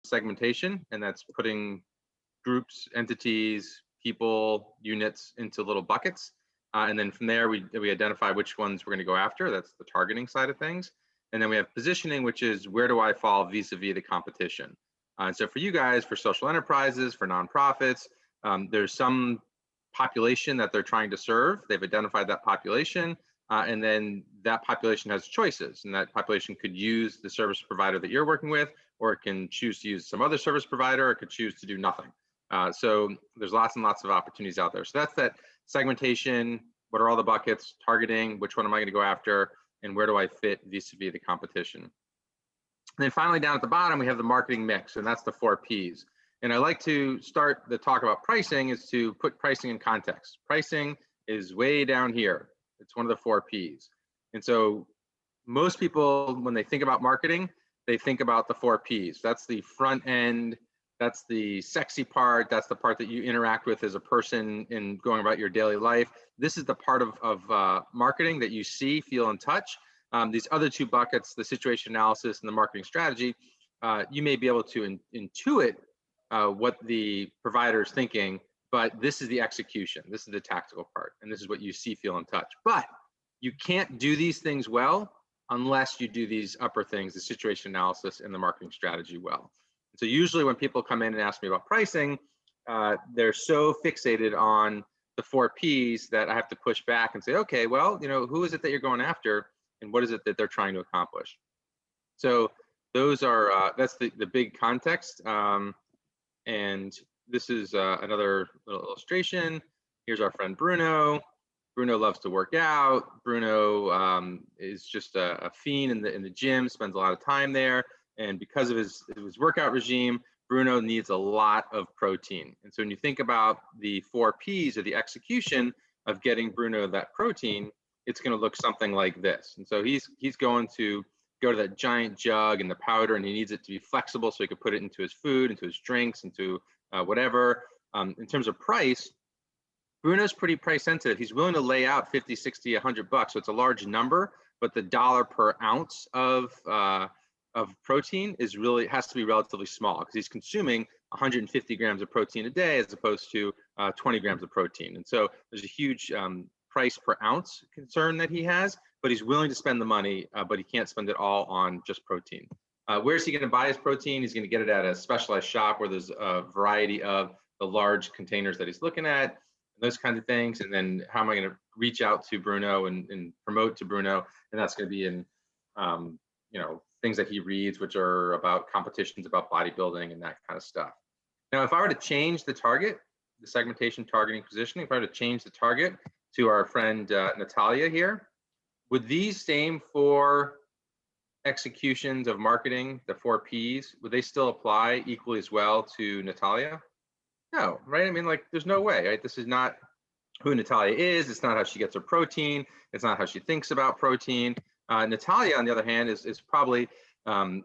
segmentation, and that's putting groups, entities, people, units into little buckets. And then from there, we identify which ones we're going to go after. That's the targeting side of things. And then we have positioning, which is where do I fall vis-a-vis the competition. And so for you guys, for social enterprises, for nonprofits, there's some population that they're trying to serve. They've identified that population, and then that population has choices, and that population could use the service provider that you're working with, or it can choose to use some other service provider, or it could choose to do nothing. So there's lots and lots of opportunities out there. So that's that segmentation. What are all the buckets? Targeting, which one am I going to go after, and where do I fit vis-a-vis the competition? And then finally, down at the bottom, we have the marketing mix, and that's the 4 Ps. And I like to start the talk about pricing is to put pricing in context. Pricing is way down here. It's one of the 4 Ps. And so most people, when they think about marketing, they think about the 4 Ps. That's the front end. That's the sexy part. That's the part that you interact with as a person in going about your daily life. This is the part of marketing that you see, feel, and touch. These other 2 buckets, the situation analysis and the marketing strategy, you may be able to intuit what the provider is thinking, but this is the execution. This is the tactical part, and this is what you see, feel, and touch. But you can't do these things well unless you do these upper things, the situation analysis and the marketing strategy well. So usually when people come in and ask me about pricing, they're so fixated on the 4 Ps that I have to push back and say, okay, well, who is it that you're going after, and what is it that they're trying to accomplish? So those are that's the big context. And this is another little illustration. Here's our friend Bruno. Bruno loves to work out. Bruno is just a fiend in the gym, spends a lot of time there. And because of his workout regime, Bruno needs a lot of protein. And so when you think about the 4 Ps or the execution of getting Bruno that protein, it's going to look something like this. And so he's going to go to that giant jug and the powder, and he needs it to be flexible so he could put it into his food, into his drinks, into whatever. In terms of price, Bruno's pretty price sensitive. He's willing to lay out 50, 60, $100. So it's a large number, but the dollar per ounce of protein has to be relatively small, because he's consuming 150 grams of protein a day as opposed to 20 grams of protein. And so there's a huge price per ounce concern that he has, but he's willing to spend the money, but he can't spend it all on just protein. Where's he going to buy his protein? He's going to get it at a specialized shop where there's a variety of the large containers that he's looking at, those kinds of things. And then how am I going to reach out to Bruno and promote to Bruno? And that's going to be in things that he reads, which are about competitions, about bodybuilding and that kind of stuff. Now, if I were to change the target, the segmentation, targeting, positioning, if I were to change the target to our friend Natalia here, would these same 4 executions of marketing, the 4 Ps, would they still apply equally as well to Natalia? No, right? I mean, like, there's no way, right? This is not who Natalia is. It's not how she gets her protein. It's not how she thinks about protein. Natalia, on the other hand, is probably,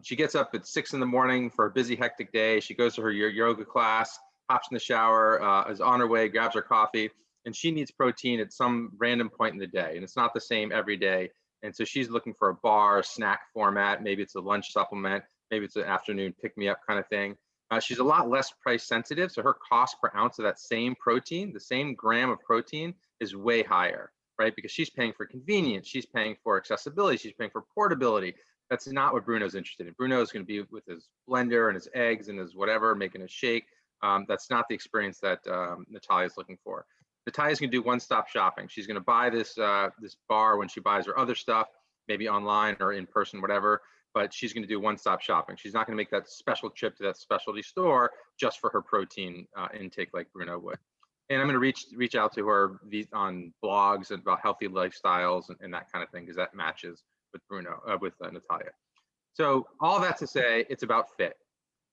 she gets up at 6 in the morning for a busy, hectic day. She goes to her yoga class, hops in the shower, is on her way, grabs her coffee, and she needs protein at some random point in the day. And it's not the same every day. And so she's looking for a bar, snack format. Maybe it's a lunch supplement. Maybe it's an afternoon pick-me-up kind of thing. She's a lot less price sensitive. So her cost per ounce of that same protein, the same gram of protein, is way higher, right? Because she's paying for convenience. She's paying for accessibility. She's paying for portability. That's not what Bruno's interested in. Bruno is going to be with his blender and his eggs and his whatever, making a shake. That's not the experience that Natalia is looking for. Natalia's going to do one-stop shopping. She's going to buy this bar when she buys her other stuff, maybe online or in person, whatever. But she's going to do one-stop shopping. She's not going to make that special trip to that specialty store just for her protein intake like Bruno would. And I'm going to reach out to her on blogs about healthy lifestyles and that kind of thing, because that matches with Natalia. So all that to say, it's about fit,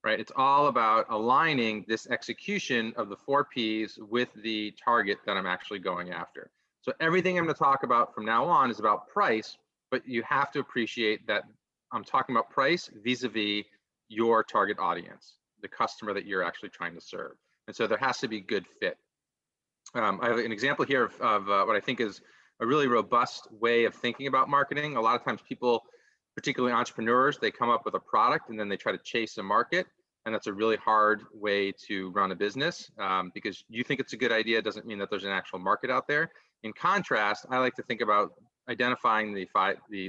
right? It's all about aligning this execution of the 4 Ps with the target that I'm actually going after. So everything I'm going to talk about from now on is about price, but you have to appreciate that I'm talking about price vis-a-vis your target audience, the customer that you're actually trying to serve. And so there has to be good fit. I have an example here of what I think is a really robust way of thinking about marketing. A lot of times people, particularly entrepreneurs, they come up with a product and then they try to chase a market. And that's a really hard way to run a business, because you think it's a good idea doesn't mean that there's an actual market out there. In contrast, I like to think about identifying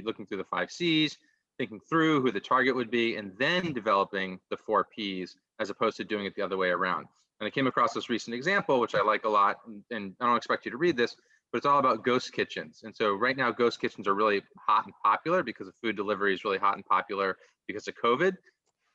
looking through the 5 C's, thinking through who the target would be, and then developing the 4 P's, as opposed to doing it the other way around. And I came across this recent example, which I like a lot, and I don't expect you to read this, but it's all about ghost kitchens. And so right now, ghost kitchens are really hot and popular because of food delivery is really hot and popular because of COVID.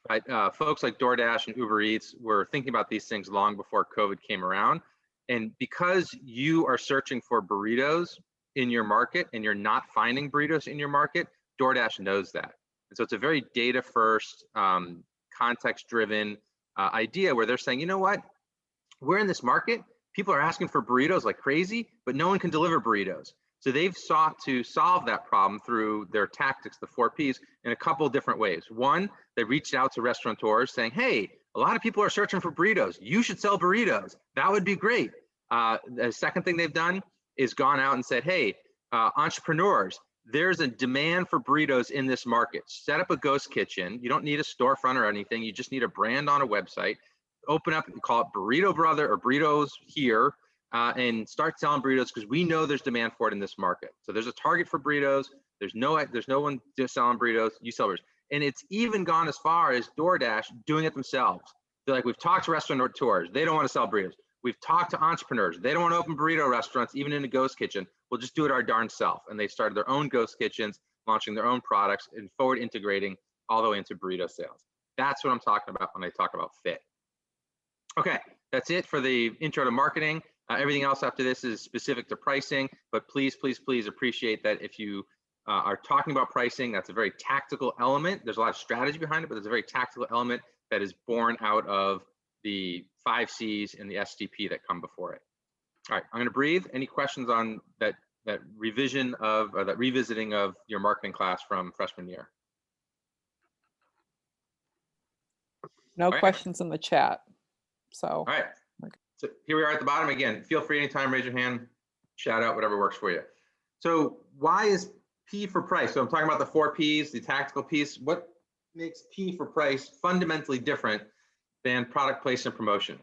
But folks like DoorDash and Uber Eats were thinking about these things long before COVID came around. And because you are searching for burritos in your market and you're not finding burritos in your market, DoorDash knows that. And so it's a very data first, context driven idea where they're saying, you know what, we're in this market, people are asking for burritos like crazy, but no one can deliver burritos. So they've sought to solve that problem through their tactics, the 4 Ps, in a couple of different ways. One, they reached out to restaurateurs saying, hey, a lot of people are searching for burritos. You should sell burritos. That would be great. The second thing they've done is gone out and said, hey, entrepreneurs, there's a demand for burritos in this market. Set up a ghost kitchen. You don't need a storefront or anything. You just need a brand on a website. Open up and call it Burrito Brother or Burritos Here, and start selling burritos because we know there's demand for it in this market. So there's a target for burritos. There's no one just selling burritos. You sell burritos. And it's even gone as far as DoorDash doing it themselves. They're like, we've talked to restaurateurs. They don't want to sell burritos. We've talked to entrepreneurs. They don't want to open burrito restaurants, even in a ghost kitchen. We'll just do it our darn self. And they started their own ghost kitchens, launching their own products and forward integrating all the way into burrito sales. That's what I'm talking about when I talk about fit. Okay, that's it for the intro to marketing. Everything else after this is specific to pricing, but please, please, please appreciate that if you are talking about pricing, that's a very tactical element. There's a lot of strategy behind it, but there's a very tactical element that is born out of the 5 C's and the STP that come before it. All right, I'm gonna breathe. Any questions on that revision of, or that revisiting of your marketing class from freshman year? No questions in the chat. So. All right. So here we are at the bottom again. Feel free anytime, raise your hand, shout out, whatever works for you. So why is P for price? So I'm talking about the 4 Ps, the tactical piece. What makes P for price fundamentally different than product, place, and promotion?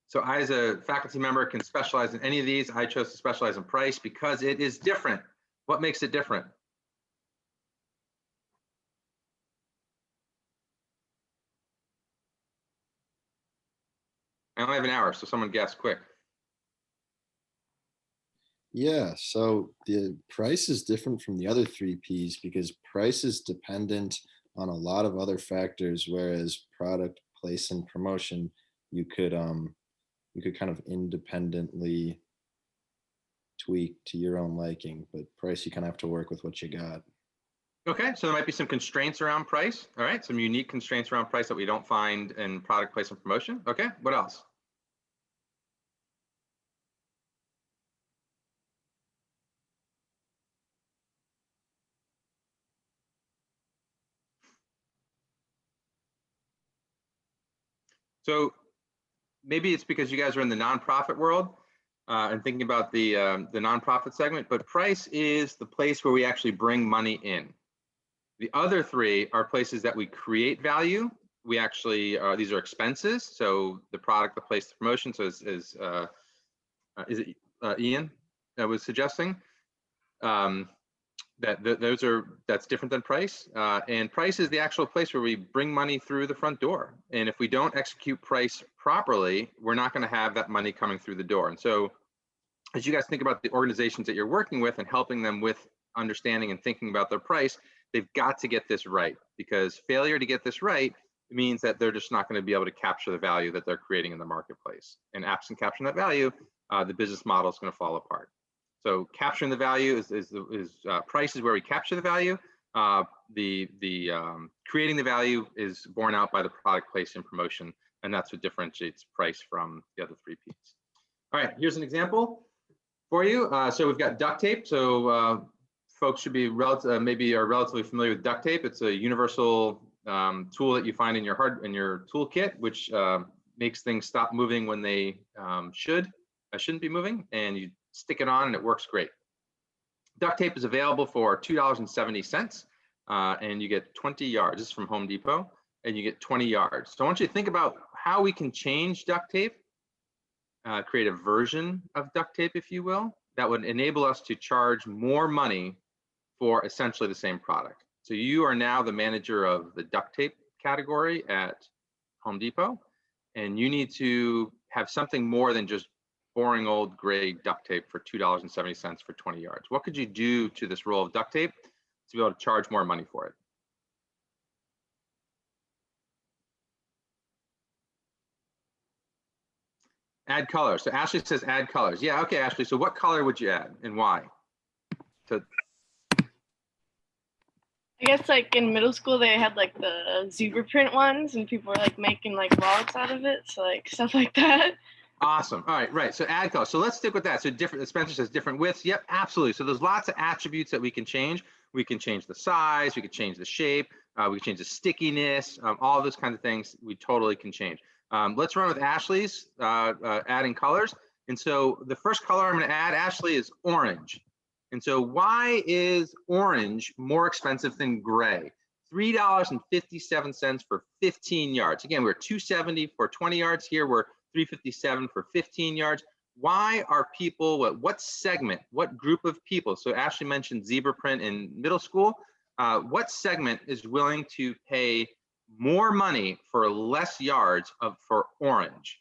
So I, as a faculty member, can specialize in any of these. I chose to specialize in price because it is different. What makes it different? I only have an hour, so someone guess quick. Yeah, so the price is different from the other 3 Ps because price is dependent on a lot of other factors, whereas product, place, and promotion, you could kind of independently tweak to your own liking, but price, you kind of have to work with what you got. Okay, so there might be some constraints around price. All right, some unique constraints around price that we don't find in product, place, and promotion. Okay, what else? So maybe it's because you guys are in the nonprofit world and thinking about the nonprofit segment, but price is the place where we actually bring money in. The other 3 are places that we create value. We actually, these are expenses. So the product, the place, the promotion. So is it Ian that was suggesting that's different than price. And price is the actual place where we bring money through the front door. And if we don't execute price properly, we're not going to have that money coming through the door. And so as you guys think about the organizations that you're working with and helping them with understanding and thinking about their price, they've got to get this right, because failure to get this right means that they're just not going to be able to capture the value that they're creating in the marketplace. And absent capturing that value, the business model is going to fall apart. So capturing the value is price is where we capture the value. Creating the value is borne out by the product, place, and promotion, and that's what differentiates price from the other 3 Ps. All right, here's an example for you. So we've got duct tape. So folks should be maybe are relatively familiar with duct tape. It's a universal tool that you find in your toolkit, which makes things stop moving when they shouldn't be moving, and you stick it on and it works great. Duct tape is available for $2.70, and you get 20 yards. This is from Home Depot. and you get 20 yards. So I want you to think about how we can change duct tape, create a version of duct tape, if you will, that would enable us to charge more money for essentially the same product. So you are now the manager of the duct tape category at Home Depot, and you need to have something more than just boring old gray duct tape for $2.70 for 20 yards. What could you do to this roll of duct tape to be able to charge more money for it? Add color. So Ashley says add colors. Yeah, okay, Ashley. So what color would you add and why? To I guess like in middle school they had like the zebra print ones and people were like making like wallets out of it. So like stuff like that. Awesome. All right, right. So add color. So let's stick with that. So different, Spencer says different widths. Yep, absolutely. So there's lots of attributes that we can change. We can change the size, we can change the shape, we can change the stickiness, all those kinds of things we totally can change. Let's run with Ashley's adding colors. And so the first color I'm going to add, Ashley, is orange. And so why is orange more expensive than gray? $3.57 for 15 yards. Again, we're $2.70 for 20 yards. Here we're $3.57 for 15 yards. Why are people, what segment, what group of people? So Ashley mentioned zebra print in middle school. What segment is willing to pay more money for less yards for orange?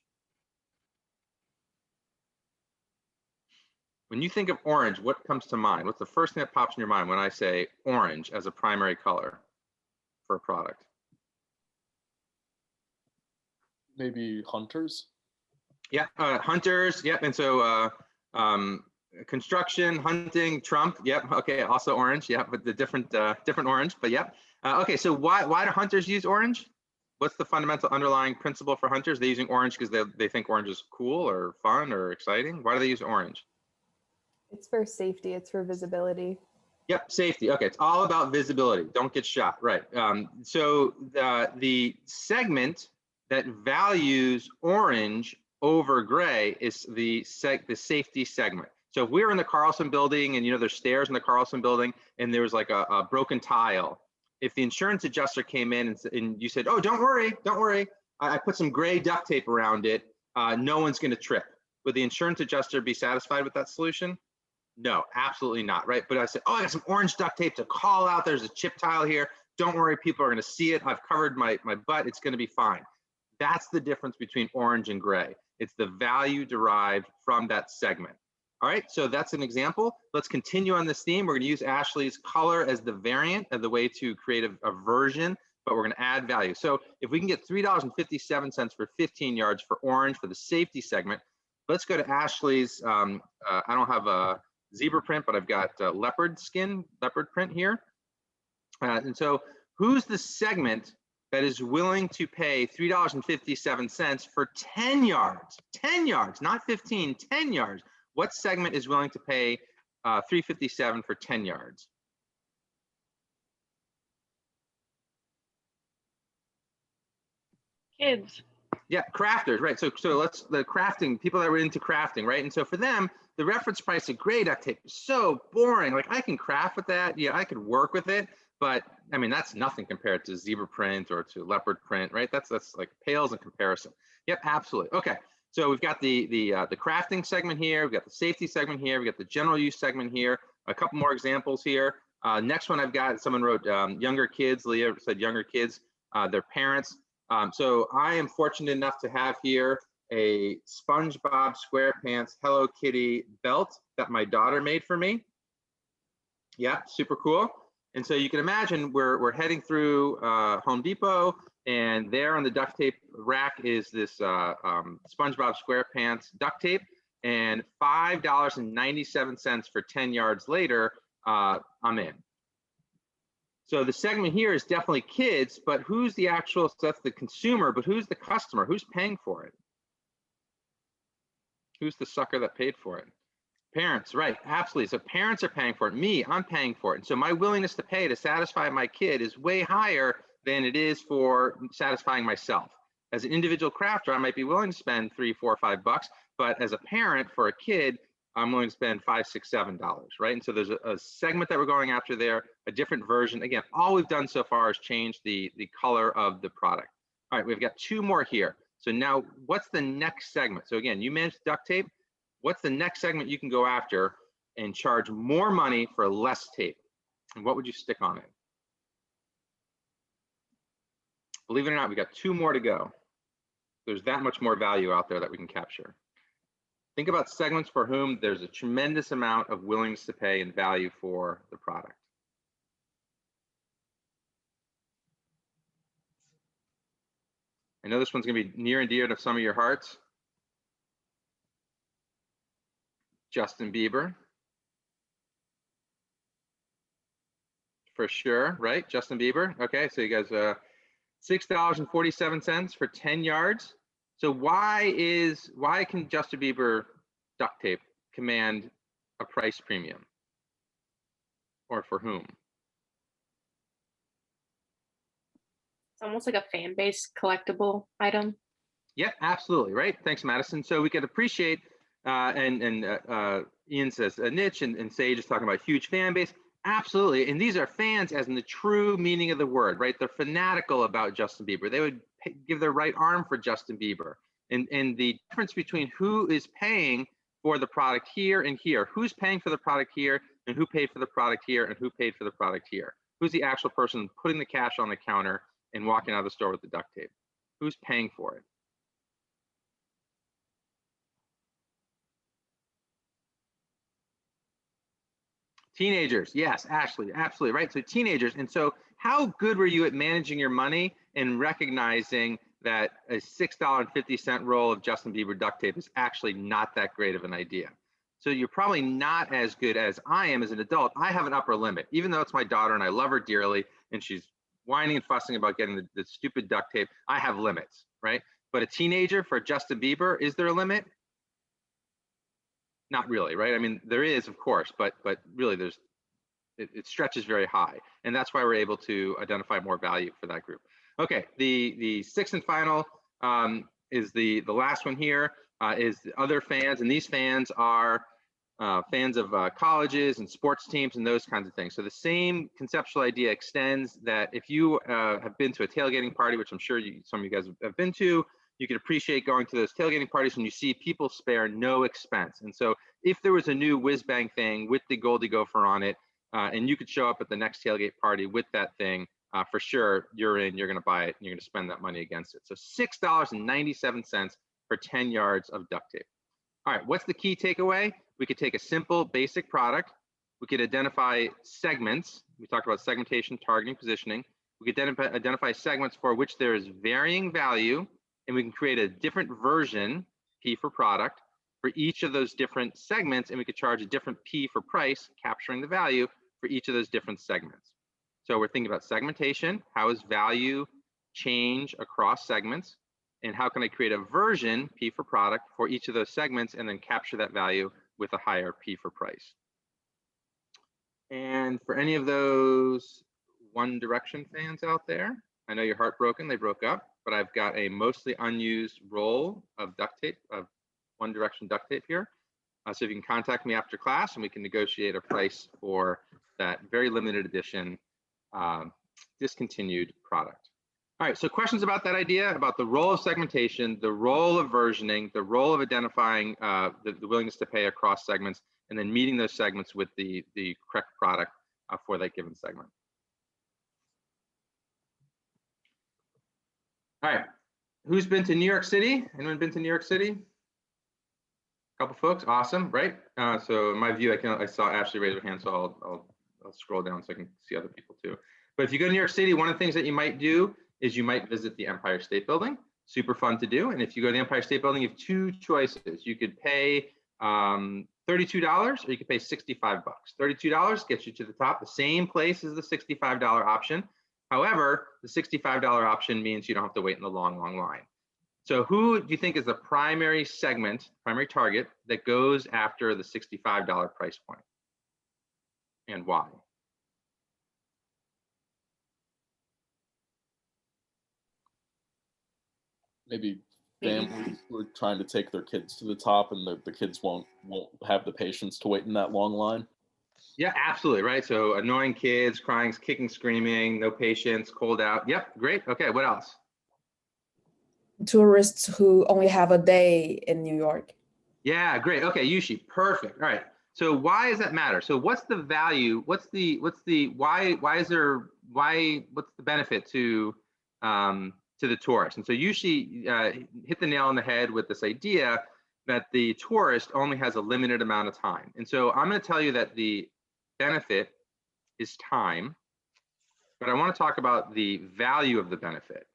When you think of orange, what comes to mind? What's the first thing that pops in your mind when I say orange as a primary color for a product? Maybe hunters. Yeah, hunters. Yep, and so construction, hunting, Trump. Yep. Okay, also orange. Yep, but the different orange. But yep. Okay, so why do hunters use orange? What's the fundamental underlying principle for hunters? They're using orange because they think orange is cool or fun or exciting. Why do they use orange? It's for safety. It's for visibility. Yep, safety. Okay, it's all about visibility. Don't get shot. Right. So the segment that values orange over gray is the safety segment. So if we were in the Carlson building and there's stairs in the Carlson building and there was like a broken tile, if the insurance adjuster came in and you said, oh, don't worry, I put some gray duct tape around it, no one's going to trip. Would the insurance adjuster be satisfied with that solution? No, absolutely not, right? But I said, oh, I got some orange duct tape to call out. There's a chip tile here. Don't worry, people are going to see it. I've covered my butt. It's going to be fine. That's the difference between orange and gray. It's the value derived from that segment. All right, so that's an example. Let's continue on this theme. We're going to use Ashley's color as the variant of the way to create a version, but we're going to add value. So if we can get $3.57 for 15 yards for orange for the safety segment, let's go to Ashley's. I don't have a zebra print, but I've got leopard print here. And so who's the segment that is willing to pay $3.57 for 10 yards? 10 yards, not 15, 10 yards. What segment is willing to pay $3.57 for 10 yards? Kids. Yeah, crafters, right? So the crafting, people that were into crafting, right? And so for them, the reference price of gray duct tape is so boring. Like I can craft with that, yeah, I could work with it, but I mean that's nothing compared to zebra print or to leopard print, right? That's like pales in comparison. Yep, absolutely. Okay, so we've got the crafting segment here, we've got the safety segment here, we've got the general use segment here. A couple more examples here. Next one I've got, someone wrote younger kids. Leah said younger kids, their parents. So I am fortunate enough to have here a SpongeBob SquarePants Hello Kitty belt that my daughter made for me. Yeah, super cool. And so you can imagine we're heading through Home Depot, and there on the duct tape rack is this SpongeBob SquarePants duct tape, and $5.97 for 10 yards later, I'm in. So the segment here is definitely kids, but who's the actual, so that's the consumer, but who's the customer? Who's paying for it? Who's the sucker that paid for it? Parents, right, absolutely. So parents are paying for it. Me, I'm paying for it. And so my willingness to pay to satisfy my kid is way higher than it is for satisfying myself. As an individual crafter, I might be willing to spend $3, $4, $5, but as a parent for a kid, I'm willing to spend $5, $6, $7, right? And so there's a segment that we're going after there, a different version. Again, all we've done so far is change the color of the product. All right, we've got 2 more here. So now what's the next segment? So again, you manage duct tape. What's the next segment you can go after and charge more money for less tape? And what would you stick on it? Believe it or not, we got 2 more to go. There's that much more value out there that we can capture. Think about segments for whom there's a tremendous amount of willingness to pay and value for the product. I know this one's going to be near and dear to some of your hearts. Justin Bieber. For sure, right? Justin Bieber. Okay, so you guys, $6.47 for 10 yards. So why can Justin Bieber duct tape command a price premium? Or for whom? It's almost like a fan-based collectible item. Yeah, absolutely, right? Thanks, Madison. So we could appreciate, Ian says a niche, and Sage is talking about huge fan base. Absolutely, and these are fans as in the true meaning of the word, right? They're fanatical about Justin Bieber. They would give their right arm for Justin Bieber. And the difference between who is paying for the product here and here, who's paying for the product here, and who paid for the product here, and who paid for the product here. Who's the actual person putting the cash on the counter and walking out of the store with the duct tape? Who's paying for it? Teenagers, yes, Ashley, absolutely, right? So teenagers, and so how good were you at managing your money and recognizing that a $6.50 roll of Justin Bieber duct tape is actually not that great of an idea? So you're probably not as good as I am as an adult. I have an upper limit, even though it's my daughter and I love her dearly, and she's whining and fussing about getting the stupid duct tape. I have limits, right? But a teenager for Justin Bieber, is there a limit? Not really, right? I mean, there is, of course, but really it stretches very high. And that's why we're able to identify more value for that group. Okay, the sixth and final is the last one here, is the other fans. And these fans are fans of colleges and sports teams and those kinds of things. So the same conceptual idea extends that if you have been to a tailgating party, which I'm sure some of you guys have been to, you can appreciate going to those tailgating parties when you see people spare no expense. And so if there was a new whiz bang thing with the Goldie Gopher on it, and you could show up at the next tailgate party with that thing, for sure, you're in, you're gonna buy it, and you're gonna spend that money against it. So $6.97 for 10 yards of duct tape. All right, what's the key takeaway? We could take a simple, basic product. We could identify segments. We talked about segmentation, targeting, positioning. We could identify segments for which there is varying value, and we can create a different version, P for product, for each of those different segments, and we could charge a different P for price, capturing the value for each of those different segments. So we're thinking about segmentation. How is value change across segments? And how can I create a version, P for product, for each of those segments, and then capture that value with a higher P for price? And for any of those One Direction fans out there, I know you're heartbroken, they broke up, but I've got a mostly unused roll of duct tape, of One Direction duct tape here. So if you can contact me after class and we can negotiate a price for that very limited edition discontinued product. All right, so questions about that idea, about the role of segmentation, the role of versioning, the role of identifying the willingness to pay across segments, and then meeting those segments with the correct product for that given segment. All right, who's been to New York City? Anyone been to New York City? A couple folks, awesome, right? So in my view, I saw Ashley raise her hand, so I'll scroll down so I can see other people too. But if you go to New York City, one of the things that you might do is you might visit the Empire State Building. Super fun to do. And if you go to the Empire State Building, you have 2 choices. You could pay $32 or you could pay $65. $32 gets you to the top, the same place as the $65 option. However, the $65 option means you don't have to wait in the long, long line. So who do you think is the primary segment, primary target that goes after the $65 price point, and why? Maybe Maybe. families who are trying to take their kids to the top, and the kids won't have the patience to wait in that long line. Yeah, absolutely, right? So annoying kids, crying, kicking, screaming, no patience, cold out. Yep, great. Okay, what else? Tourists who only have a day in New York. Yeah, great. Okay, Yushi, perfect. All right. So why does that matter? So what's the value? What's the why is there what's the benefit to the tourist? And so Yushi hit the nail on the head with this idea that the tourist only has a limited amount of time. And so I'm going to tell you that the benefit is time, but I want to talk about the value of the benefit.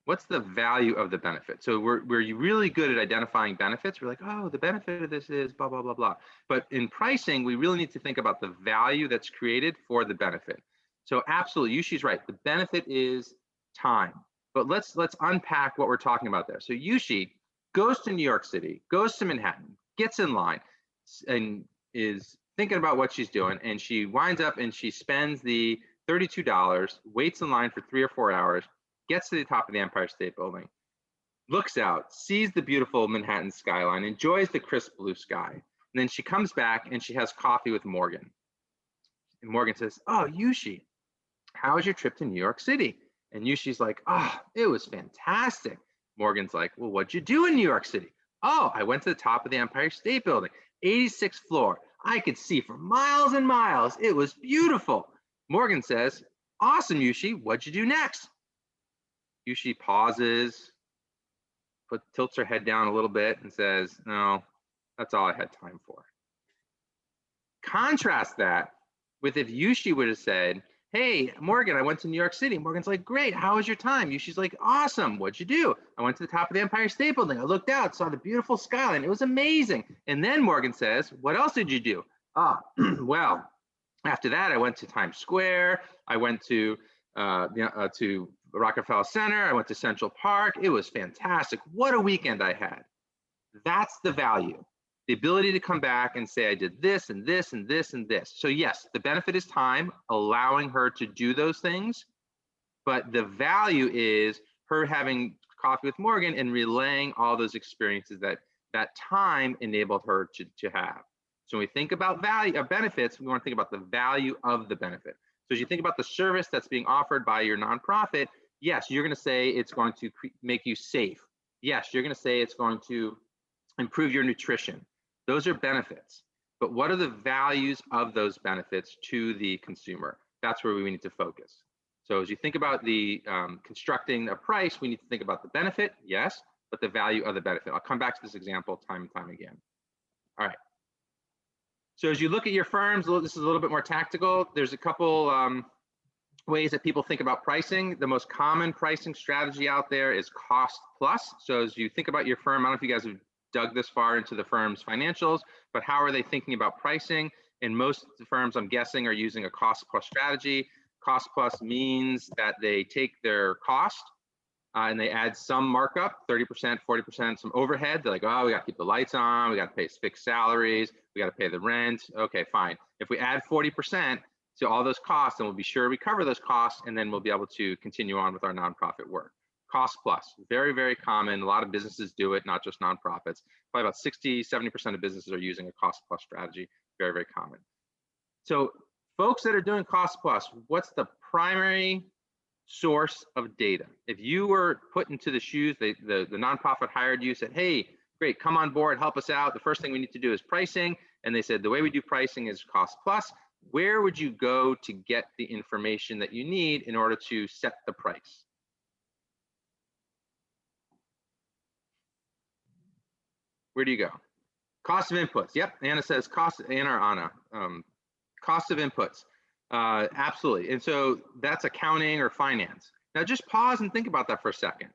What's the value of the benefit? So we're really good at identifying benefits. We're like, oh, the benefit of this is blah, blah, blah, blah. But in pricing, we really need to think about the value that's created for the benefit. So absolutely, Yushi's right. The benefit is time. But let's unpack what we're talking about there. So Yushi goes to New York City, goes to Manhattan, gets in line, and is thinking about what she's doing. And she winds up and she spends the $32, waits in line for 3 or 4 hours, gets to the top of the Empire State Building, looks out, sees the beautiful Manhattan skyline, enjoys the crisp blue sky. And then she comes back and she has coffee with Morgan. And Morgan says, oh, Yushi, how was your trip to New York City? And Yushi's like, oh, it was fantastic. Morgan's like, well, what'd you do in New York City? Oh, I went to the top of the Empire State Building, 86th floor. I could see for miles and miles. It was beautiful. Morgan says, awesome, Yushi, what'd you do next? Yushi pauses, tilts her head down a little bit and says, no, that's all I had time for. Contrast that with if Yushi would have said, hey, Morgan, I went to New York City. Morgan's like, great, how was your time? Yushi's like, awesome, what'd you do? I went to the top of the Empire State Building. I looked out, saw the beautiful skyline. It was amazing. And then Morgan says, what else did you do? Ah, well, after that, I went to Times Square. I went to Rockefeller Center. I went to Central Park. It was fantastic. What a weekend I had. That's the value. The ability to come back and say, I did this and this and this and this. So yes, the benefit is time, allowing her to do those things. But the value is her having coffee with Morgan and relaying all those experiences that time enabled her to have. So when we think about value of benefits, we want to think about the value of the benefit. So as you think about the service that's being offered by your nonprofit, yes, you're going to say it's going to make you safe. Yes, you're going to say it's going to improve your nutrition. Those are benefits. But what are the values of those benefits to the consumer? That's where we need to focus. So as you think about the constructing a price, we need to think about the benefit, yes, but the value of the benefit. I'll come back to this example time and time again. All right. So as you look at your firms, this is a little bit more tactical. There's a couple ways that people think about pricing. The most common pricing strategy out there is cost plus. So as you think about your firm, I don't know if you guys have dug this far into the firm's financials, but how are they thinking about pricing? And most firms, I'm guessing, are using a cost plus strategy. Cost plus means that they take their cost and they add some markup, 30%, 40%, some overhead. They're like, oh, we got to keep the lights on. We got to pay fixed salaries. We got to pay the rent. Okay, fine. If we add 40% to all those costs, then we'll be sure we cover those costs, and then we'll be able to continue on with our nonprofit work. Cost plus, very, very common. A lot of businesses do it, not just nonprofits. Probably about 60, 70% of businesses are using a cost plus strategy. Very, very common. So folks that are doing cost plus, what's the primary source of data? If you were put into the shoes, the nonprofit hired you, said, hey, great, come on board, help us out. The first thing we need to do is pricing. And they said, the way we do pricing is cost plus. Where would you go to get the information that you need in order to set the price? Where do you go? Cost of inputs. Yep, Anna says cost, Anna or Anna. Cost of inputs. Absolutely. And so that's accounting or finance. Now just pause and think about that for a second.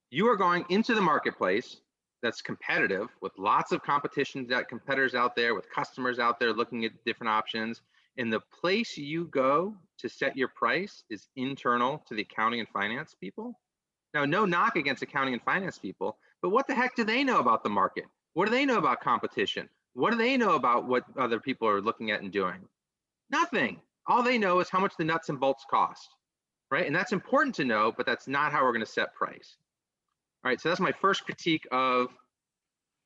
You are going into the marketplace that's competitive with lots of competition, competitors out there, with customers out there looking at different options. And the place you go to set your price is internal to the accounting and finance people. Now, no knock against accounting and finance people, but what the heck do they know about the market? What do they know about competition? What do they know about what other people are looking at and doing? Nothing. All they know is how much the nuts and bolts cost, right? And that's important to know, but that's not how we're going to set price. All right, so that's my first critique of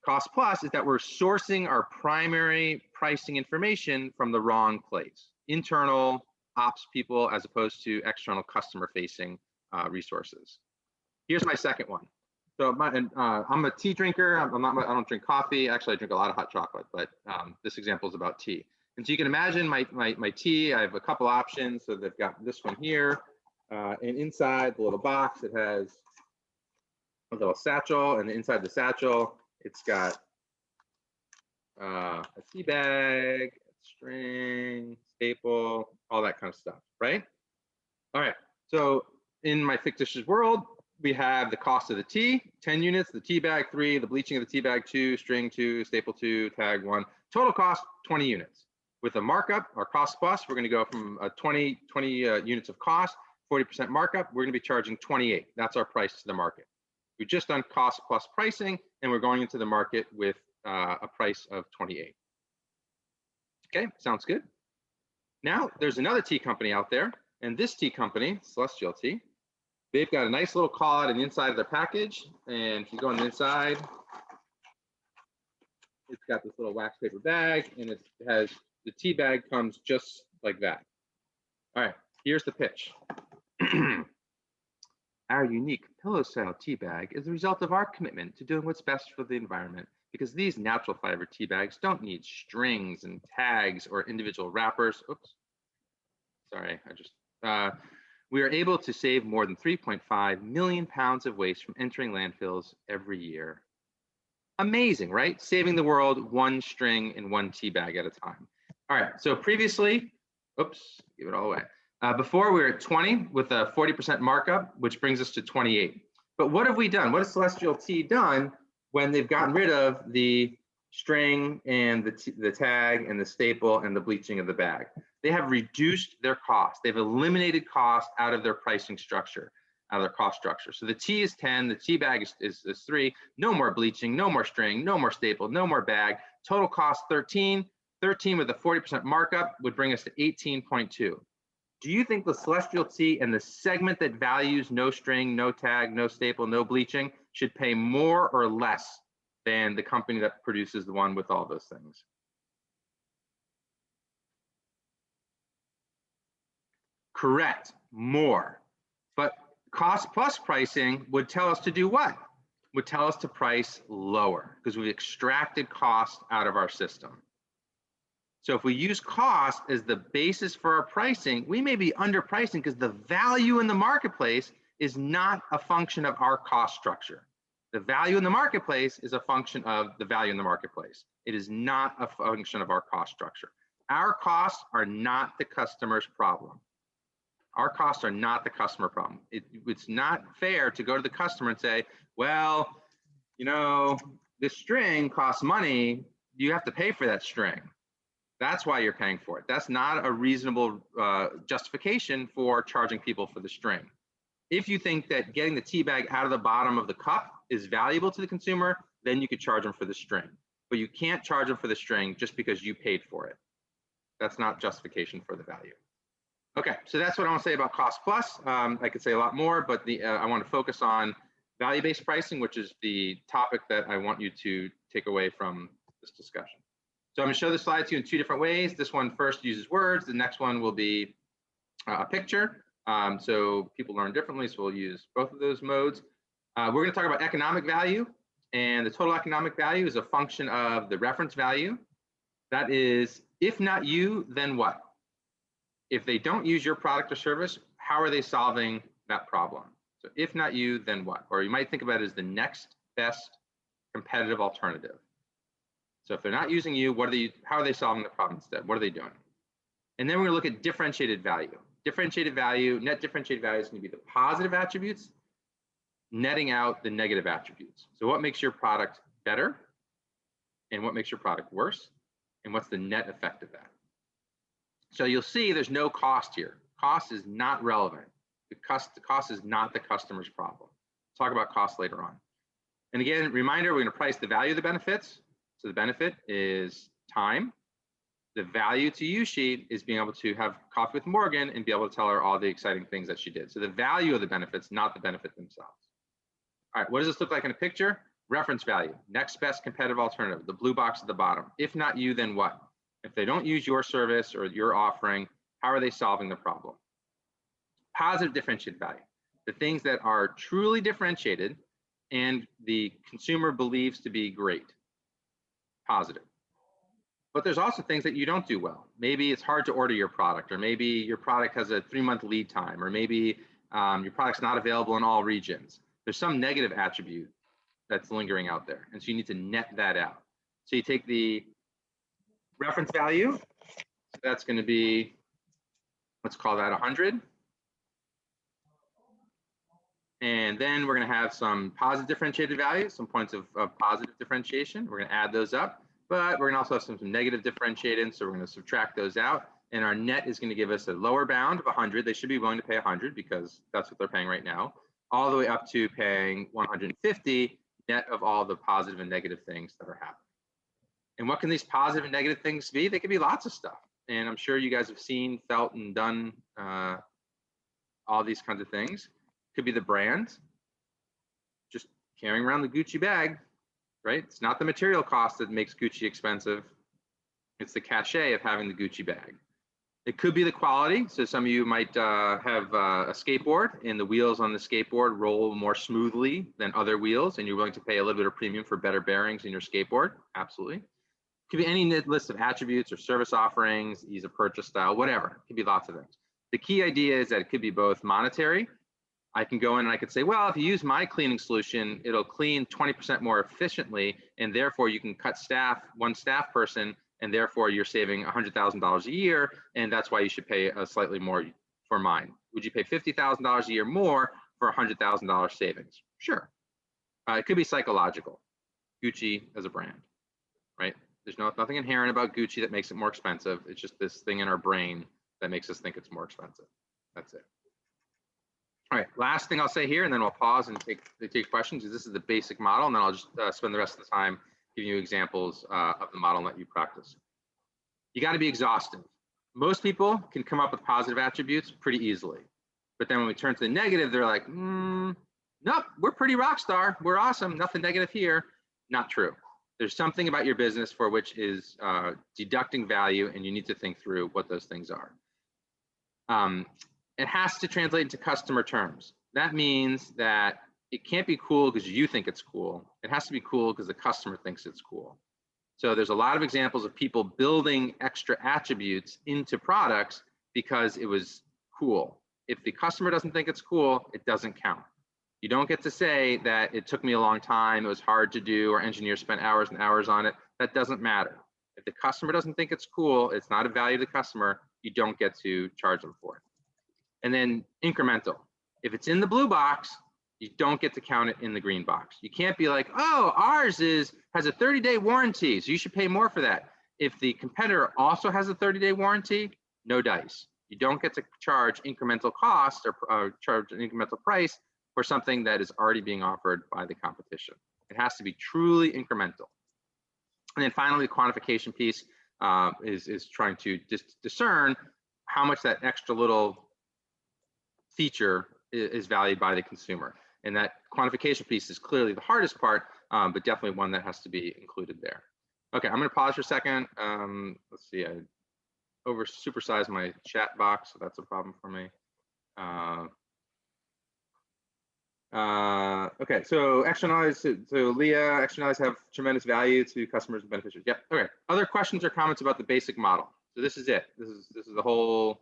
cost plus, is that we're sourcing our primary pricing information from the wrong place. Internal ops people as opposed to external customer facing resources. Here's my second one. So I'm a tea drinker. I don't drink coffee. Actually, I drink a lot of hot chocolate, but this example is about tea. And so you can imagine my tea, I have a couple options. So they've got this one here, and inside the little box, it has a little satchel, and inside the satchel, it's got a tea bag, string, staple, all that kind of stuff, right? All right, so in my fictitious world, we have the cost of the tea, 10 units, the tea bag 3, the bleaching of the tea bag 2, string 2, staple 2, tag 1. Total cost 20 units. With a markup, our cost plus, we're going to go from 20 units of cost, 40% markup, we're going to be charging 28. That's our price to the market. We've just done cost plus pricing, and we're going into the market with a price of 28. Okay, sounds good. Now, there's another tea company out there, and this tea company, Celestial Tea, they've got a nice little call out on the inside of their package, and if you go on the inside, it's got this little wax paper bag, and it has, the tea bag comes just like that. All right, here's the pitch. Our unique pillow-style tea bag is the result of our commitment to doing what's best for the environment, because these natural fiber tea bags don't need strings and tags or individual wrappers. Oops, sorry, we are able to save more than 3.5 million pounds of waste from entering landfills every year. Amazing, right? Saving the world one string and one tea bag at a time. All right, so previously, oops, give it all away. Before we were at 20 with a 40% markup, which brings us to 28. But what have we done? What has Celestial Tea done when they've gotten rid of the string and the tag and the staple and the bleaching of the bag? They have reduced their cost. They've eliminated cost out of their pricing structure, out of their cost structure. So the tea is 10, the tea bag is 3, no more bleaching, no more string, no more staple, no more bag. Total cost 13. 13 with a 40% markup would bring us to 18.2. Do you think the Celestial Tea and the segment that values no string, no tag, no staple, no bleaching should pay more or less than the company that produces the one with all those things? Correct, more. But cost plus pricing would tell us to do what? Would tell us to price lower, because we've extracted cost out of our system. So if we use cost as the basis for our pricing, we may be underpricing because the value in the marketplace is not a function of our cost structure. The value in the marketplace is a function of the value in the marketplace. It is not a function of our cost structure. Our costs are not the customer's problem. Our costs are not the customer problem. It's not fair to go to the customer and say, well, you know, this string costs money. You have to pay for that string. That's why you're paying for it. That's not a reasonable justification for charging people for the string. If you think that getting the tea bag out of the bottom of the cup is valuable to the consumer, then you could charge them for the string. But you can't charge them for the string just because you paid for it. That's not justification for the value. Okay, so that's what I want to say about cost plus. I could say a lot more, but I want to focus on value-based pricing, which is the topic that I want you to take away from this discussion. So I'm going to show this slide to you in 2 different ways. This one first uses words. The next one will be a picture. So people learn differently, so we'll use both of those modes. We're going to talk about economic value, and the total economic value is a function of the reference value. That is, if not you, then what? If they don't use your product or service, how are they solving that problem? So if not you, then what? Or you might think about it as the next best competitive alternative. So if they're not using you, how are they solving the problem instead? What are they doing? And then we're going to look at differentiated value. Differentiated value, net differentiated value is going to be the positive attributes, netting out the negative attributes. So what makes your product better? And what makes your product worse? And what's the net effect of that? So you'll see there's no cost here. Cost is not relevant. The cost is not the customer's problem. We'll talk about cost later on. And again, reminder, we're going to price the value of the benefits. So the benefit is time. The value to you sheet is being able to have coffee with Morgan and be able to tell her all the exciting things that she did. So the value of the benefits, not the benefit themselves. All right, what does this look like in a picture? Reference value, next best competitive alternative, the blue box at the bottom. If not you, then what? If they don't use your service or your offering, how are they solving the problem? Positive differentiated value, the things that are truly differentiated and the consumer believes to be great. Positive. But there's also things that you don't do well. Maybe it's hard to order your product, or maybe your product has a 3-month lead time, or maybe your product's not available in all regions. There's some negative attribute that's lingering out there. And so you need to net that out. So you take the reference value, so that's going to be, let's call that 100. And then we're going to have some positive differentiated values, some points of positive differentiation. We're going to add those up, but we're going to also have some negative differentiated. So we're going to subtract those out. And our net is going to give us a lower bound of 100. They should be willing to pay 100 because that's what they're paying right now, all the way up to paying 150 net of all the positive and negative things that are happening. And what can these positive and negative things be? They could be lots of stuff. And I'm sure you guys have seen, felt, and done all these kinds of things. Could be the brand, just carrying around the Gucci bag, right? It's not the material cost that makes Gucci expensive. It's the cachet of having the Gucci bag. It could be the quality. So some of you might have a skateboard and the wheels on the skateboard roll more smoothly than other wheels, and you're willing to pay a little bit of premium for better bearings in your skateboard. Absolutely. It could be any list of attributes or service offerings, ease of purchase style, whatever. It could be lots of things. The key idea is that it could be both monetary. I can go in and I could say, well, if you use my cleaning solution, it'll clean 20% more efficiently, and therefore you can cut staff, one staff person, and therefore you're saving $100,000 a year, and that's why you should pay slightly more for mine. Would you pay $50,000 a year more for $100,000 savings? Sure. It could be psychological. Gucci as a brand, right? There's nothing inherent about Gucci that makes it more expensive. It's just this thing in our brain that makes us think it's more expensive. That's it. All right, last thing I'll say here, and then we'll pause and take questions, is this is the basic model, and then I'll just spend the rest of the time giving you examples of the model and let you practice. You got to be exhaustive. Most people can come up with positive attributes pretty easily, but then when we turn to the negative, they're like, nope, we're pretty rock star, we're awesome, nothing negative here. Not true. There's something about your business for which is deducting value, and you need to think through what those things are. It has to translate into customer terms. That means that it can't be cool because you think it's cool. It has to be cool because the customer thinks it's cool. So there's a lot of examples of people building extra attributes into products because it was cool. If the customer doesn't think it's cool, it doesn't count. You don't get to say that it took me a long time, it was hard to do, or engineers spent hours and hours on it. That doesn't matter. If the customer doesn't think it's cool, it's not a value to the customer, you don't get to charge them for it. And then incremental. If it's in the blue box, you don't get to count it in the green box. You can't be like, oh, ours has a 30-day warranty, so you should pay more for that. If the competitor also has a 30-day warranty, no dice. You don't get to charge incremental cost or charge an incremental price for something that is already being offered by the competition. It has to be truly incremental. And then finally, the quantification piece is trying to discern how much that extra little feature is valued by the consumer. And that quantification piece is clearly the hardest part, but definitely one that has to be included there. Okay, I'm gonna pause for a second. Let's see, I supersized my chat box, so that's a problem for me. Okay, so externalize, so Leah, externalize have tremendous value to customers and beneficiaries. Yep, okay. Other questions or comments about the basic model? So this is it. This is the whole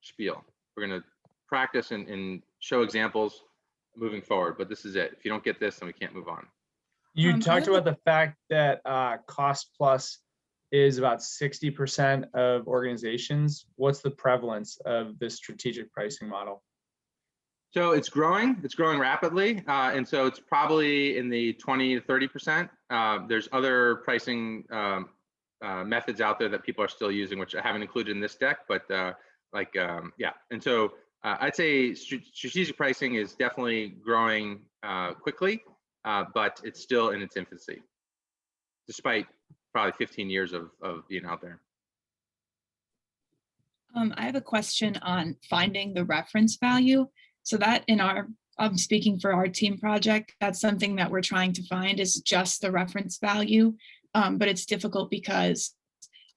spiel. We're going to practice and show examples moving forward, but this is it. If you don't get this, then we can't move on. You talked about the fact that cost plus is about 60% of organizations. What's the prevalence of this strategic pricing model? So it's growing rapidly. And so it's probably in the 20 to 30%. There's other pricing methods out there that people are still using, which I haven't included in this deck, but yeah. And so I'd say strategic pricing is definitely growing quickly, but it's still in its infancy, despite probably 15 years of being out there. I have a question on finding the reference value. So that in our speaking for our team project, that's something that we're trying to find is just the reference value. But it's difficult because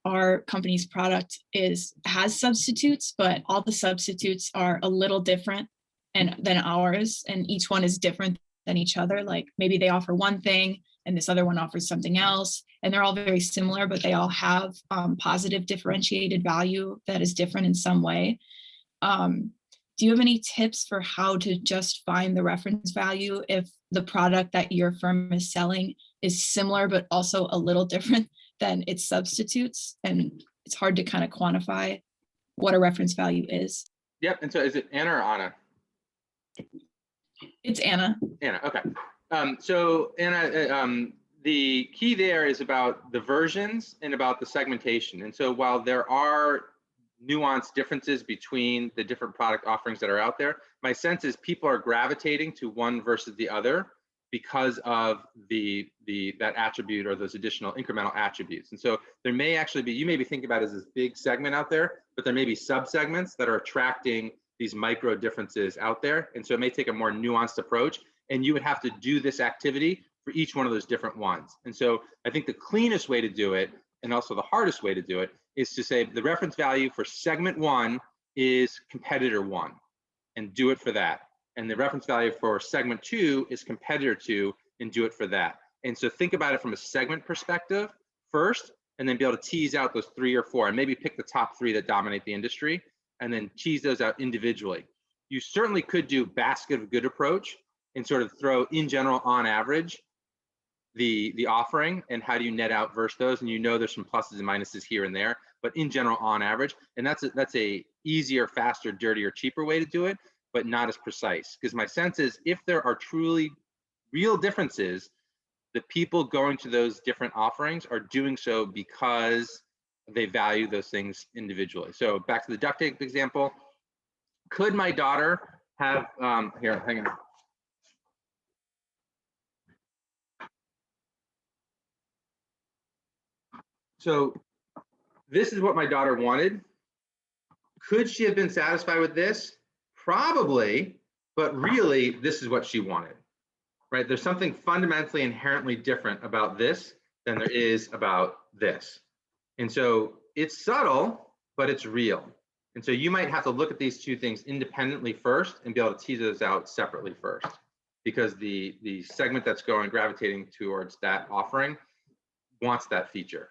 our company's product has substitutes, but all the substitutes are a little different than ours, and each one is different than each other. Like maybe they offer one thing and this other one offers something else, and they're all very similar, but they all have positive differentiated value that is different in some way. Do you have any tips for how to just find the reference value if the product that your firm is selling is similar, but also a little different than its substitutes? And it's hard to kind of quantify what a reference value is. Yep. And so is it Anna or Anna? It's Anna. Anna, okay. So Anna, the key there is about the versions and about the segmentation. And so while there are nuanced differences between the different product offerings that are out there, my sense is people are gravitating to one versus the other because of that attribute or those additional incremental attributes. And so there may actually be, you may be thinking about it as this big segment out there, but there may be sub-segments that are attracting these micro differences out there. And so it may take a more nuanced approach, and you would have to do this activity for each one of those different ones. And so I think the cleanest way to do it, and also the hardest way to do it, is to say the reference value for segment 1 is competitor 1, and do it for that. And the reference value for segment 2 is competitor 2, and do it for that. And so think about it from a segment perspective first, and then be able to tease out those 3 or 4, and maybe pick the top 3 that dominate the industry, and then tease those out individually. You certainly could do basket of good approach and sort of throw in general on average the offering and how do you net out versus those, and you know there's some pluses and minuses here and there, but in general on average. And that's a easier, faster, dirtier, cheaper way to do it, but not as precise. Because my sense is if there are truly real differences, the people going to those different offerings are doing so because they value those things individually. So back to the duct tape example, could my daughter have, here, hang on. So this is what my daughter wanted. Could she have been satisfied with this? Probably, but really this is what she wanted, right? There's something fundamentally inherently different about this than there is about this. And so it's subtle, but it's real. And so you might have to look at these two things independently first and be able to tease those out separately first, because the segment that's gravitating towards that offering wants that feature.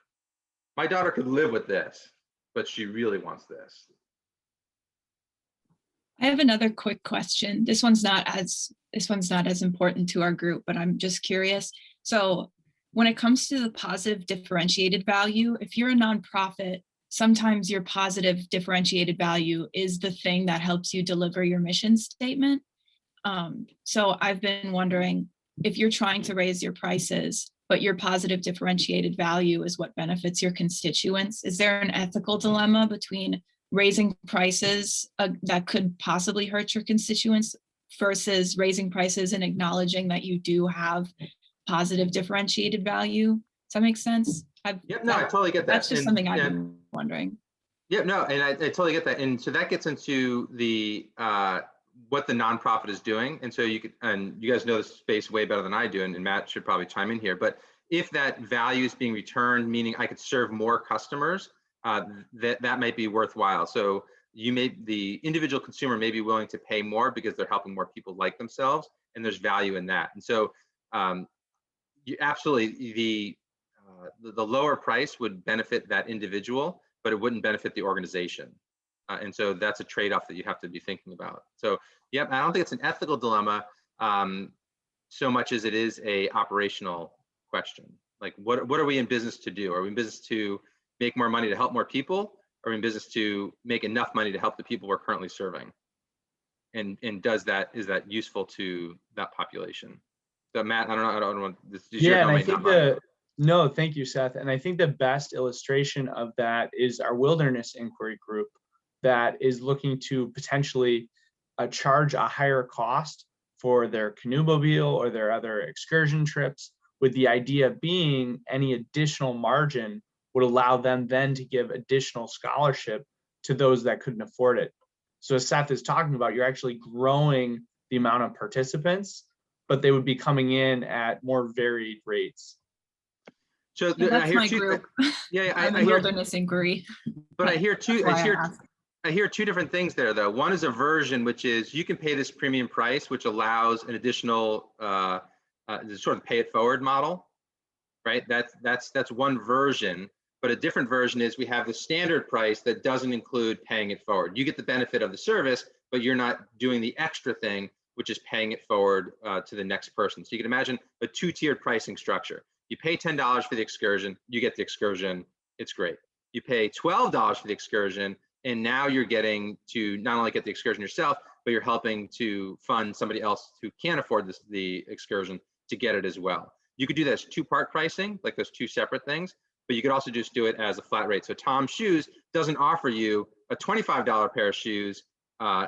My daughter could live with this, but she really wants this. I have another quick question. This one's not as important to our group, but I'm just curious. So when it comes to the positive differentiated value, if you're a nonprofit, sometimes your positive differentiated value is the thing that helps you deliver your mission statement. So I've been wondering, if you're trying to raise your prices, but your positive differentiated value is what benefits your constituents, is there an ethical dilemma between raising prices that could possibly hurt your constituents versus raising prices and acknowledging that you do have positive differentiated value? Does that make sense? Yep, no, I totally get that. That's just something I've been wondering. Yeah, no, and I totally get that. And so that gets into the what the nonprofit is doing. And so you could, and you guys know the space way better than I do, and Matt should probably chime in here. But if that value is being returned, meaning I could serve more customers, that might be worthwhile. So the individual consumer may be willing to pay more because they're helping more people like themselves, and there's value in that. And so you absolutely, the lower price would benefit that individual, but it wouldn't benefit the organization. And so that's a trade-off that you have to be thinking about. So yeah, I don't think it's an ethical dilemma so much as it is a operational question. Like what are we in business to do? Are we in business to make more money to help more people? Or are we in business to make enough money to help the people we're currently serving? And is that useful to that population? So Matt, I don't want this. Yeah, and I think no, thank you, Seth. And I think the best illustration of that is our wilderness inquiry group that is looking to potentially charge a higher cost for their canoe-mobile or their other excursion trips, with the idea being any additional margin would allow them then to give additional scholarship to those that couldn't afford it. So as Seth is talking about, you're actually growing the amount of participants, but they would be coming in at more varied rates. So Yeah, I that's hear my two, group. yeah, I'm I in hear, wilderness inquiry. but I hear two, That's why I asked. I hear two different things there though. One is a version, which is you can pay this premium price, which allows an additional sort of pay it forward model, right? That's one version, but a different version is we have the standard price that doesn't include paying it forward. You get the benefit of the service, but you're not doing the extra thing, which is paying it forward to the next person. So you can imagine a two-tiered pricing structure. You pay $10 for the excursion, you get the excursion, it's great. You pay $12 for the excursion, and now you're getting to not only get the excursion yourself, but you're helping to fund somebody else who can't afford the excursion to get it as well. You could do this two-part pricing, like those two separate things, but you could also just do it as a flat rate. So Tom's Shoes doesn't offer you a $25 pair of shoes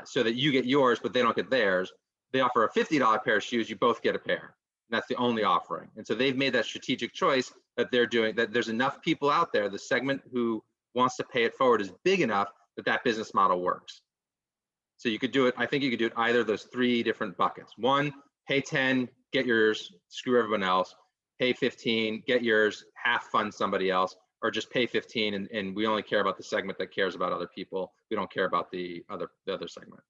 so that you get yours, but they don't get theirs. They offer a $50 pair of shoes, you both get a pair. That's the only offering. And so they've made that strategic choice that they're doing, that there's enough people out there, the segment who wants to pay it forward is big enough that that business model works. So you could do it, I think you could do it either of those three different buckets. One, pay 10, get yours, screw everyone else. Pay 15, get yours, half fund somebody else, or just pay 15 and we only care about the segment that cares about other people. We don't care about the other segment.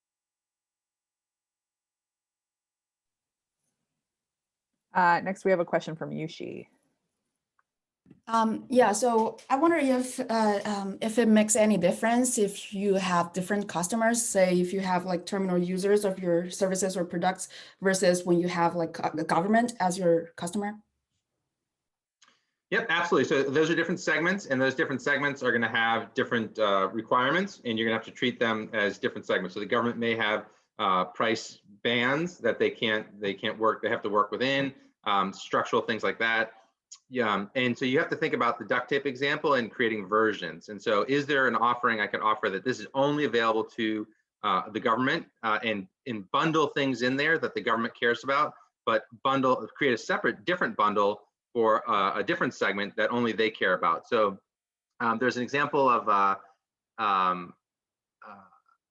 Next, we have a question from Yushi. Yeah, so I wonder if it makes any difference if you have different customers, say if you have like terminal users of your services or products versus when you have like the government as your customer. Yep, absolutely. So those are different segments, and those different segments are going to have different requirements, and you're going to have to treat them as different segments. So the government may have price bands that they can't work. They have to work within structural things like that. Yeah, and so you have to think about the duct tape example and creating versions. And so, is there an offering I could offer that this is only available to the government and bundle things in there that the government cares about, but create a separate, different bundle for a different segment that only they care about. So there's an example of I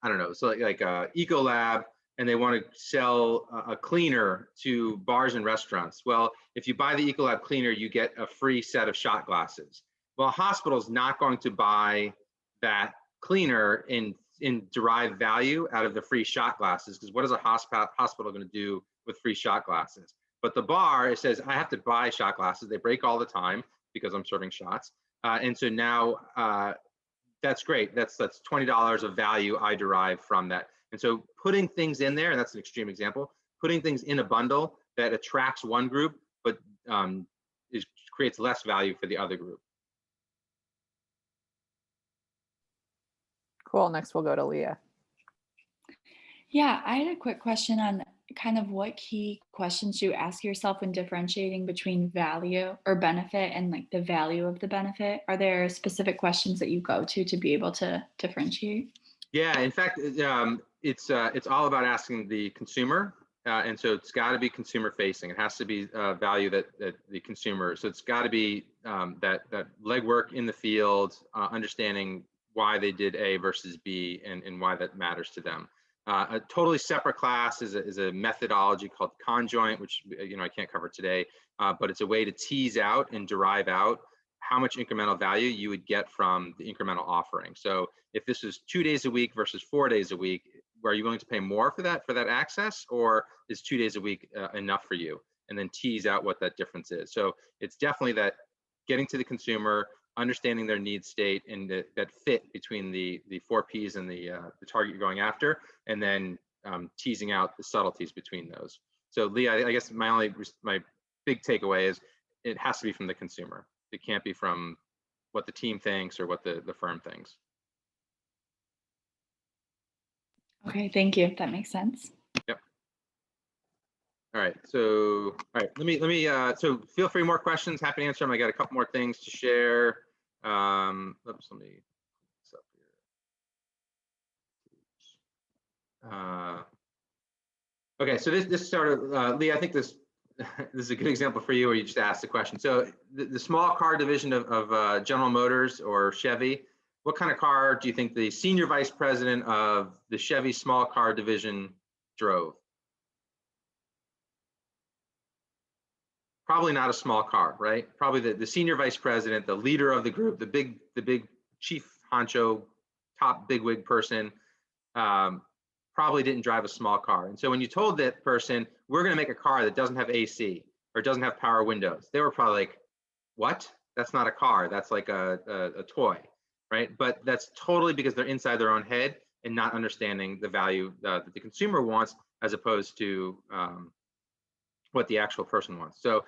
don't know, so like Ecolab, and they want to sell a cleaner to bars and restaurants. Well, if you buy the Ecolab cleaner, you get a free set of shot glasses. Well, a hospital's not going to buy that cleaner and derive value out of the free shot glasses, because what is a hospital going to do with free shot glasses? But the bar, it says, I have to buy shot glasses. They break all the time because I'm serving shots. And so now that's great. That's $20 of value I derive from that. And so putting things in there, and that's an extreme example, putting things in a bundle that attracts one group, but creates less value for the other group. Cool. Next, we'll go to Leah. Yeah, I had a quick question on kind of what key questions you ask yourself when differentiating between value or benefit and like the value of the benefit. Are there specific questions that you go to be able to differentiate? Yeah, in fact, it's all about asking the consumer, and so it's got to be consumer facing. It has to be value that the consumer. So it's got to be that legwork in the field, understanding why they did A versus B and why that matters to them. A totally separate class is a methodology called conjoint, which I can't cover today, but it's a way to tease out and derive out how much incremental value you would get from the incremental offering. So if this is 2 days a week versus 4 days a week, are you willing to pay more for that access, or is 2 days a week enough for you? And then tease out what that difference is. So it's definitely that getting to the consumer, understanding their need state, and that fit between the 4 Ps and the target you're going after, and then teasing out the subtleties between those. So Lee, I guess my big takeaway is it has to be from the consumer. It can't be from what the team thinks or what the firm thinks. Okay, thank you. That makes sense. Yep. All right. So, let me. So, feel free, more questions. Happy to answer them. I got a couple more things to share. Oops, let me. This up here. Okay. So this started, Lee. I think this is a good example for you, where you just asked the question. So, the small car division of General Motors or Chevy. What kind of car do you think the senior vice president of the Chevy small car division drove? probably not a small car, right? Probably the senior vice president, the leader of the group, the big chief honcho, top bigwig person, probably didn't drive a small car. And so when you told that person, we're going to make a car that doesn't have AC or doesn't have power windows, they were probably like, what? That's not a car. That's like a toy, right? But that's totally because they're inside their own head and not understanding the value that the consumer wants as opposed to what the actual person wants. So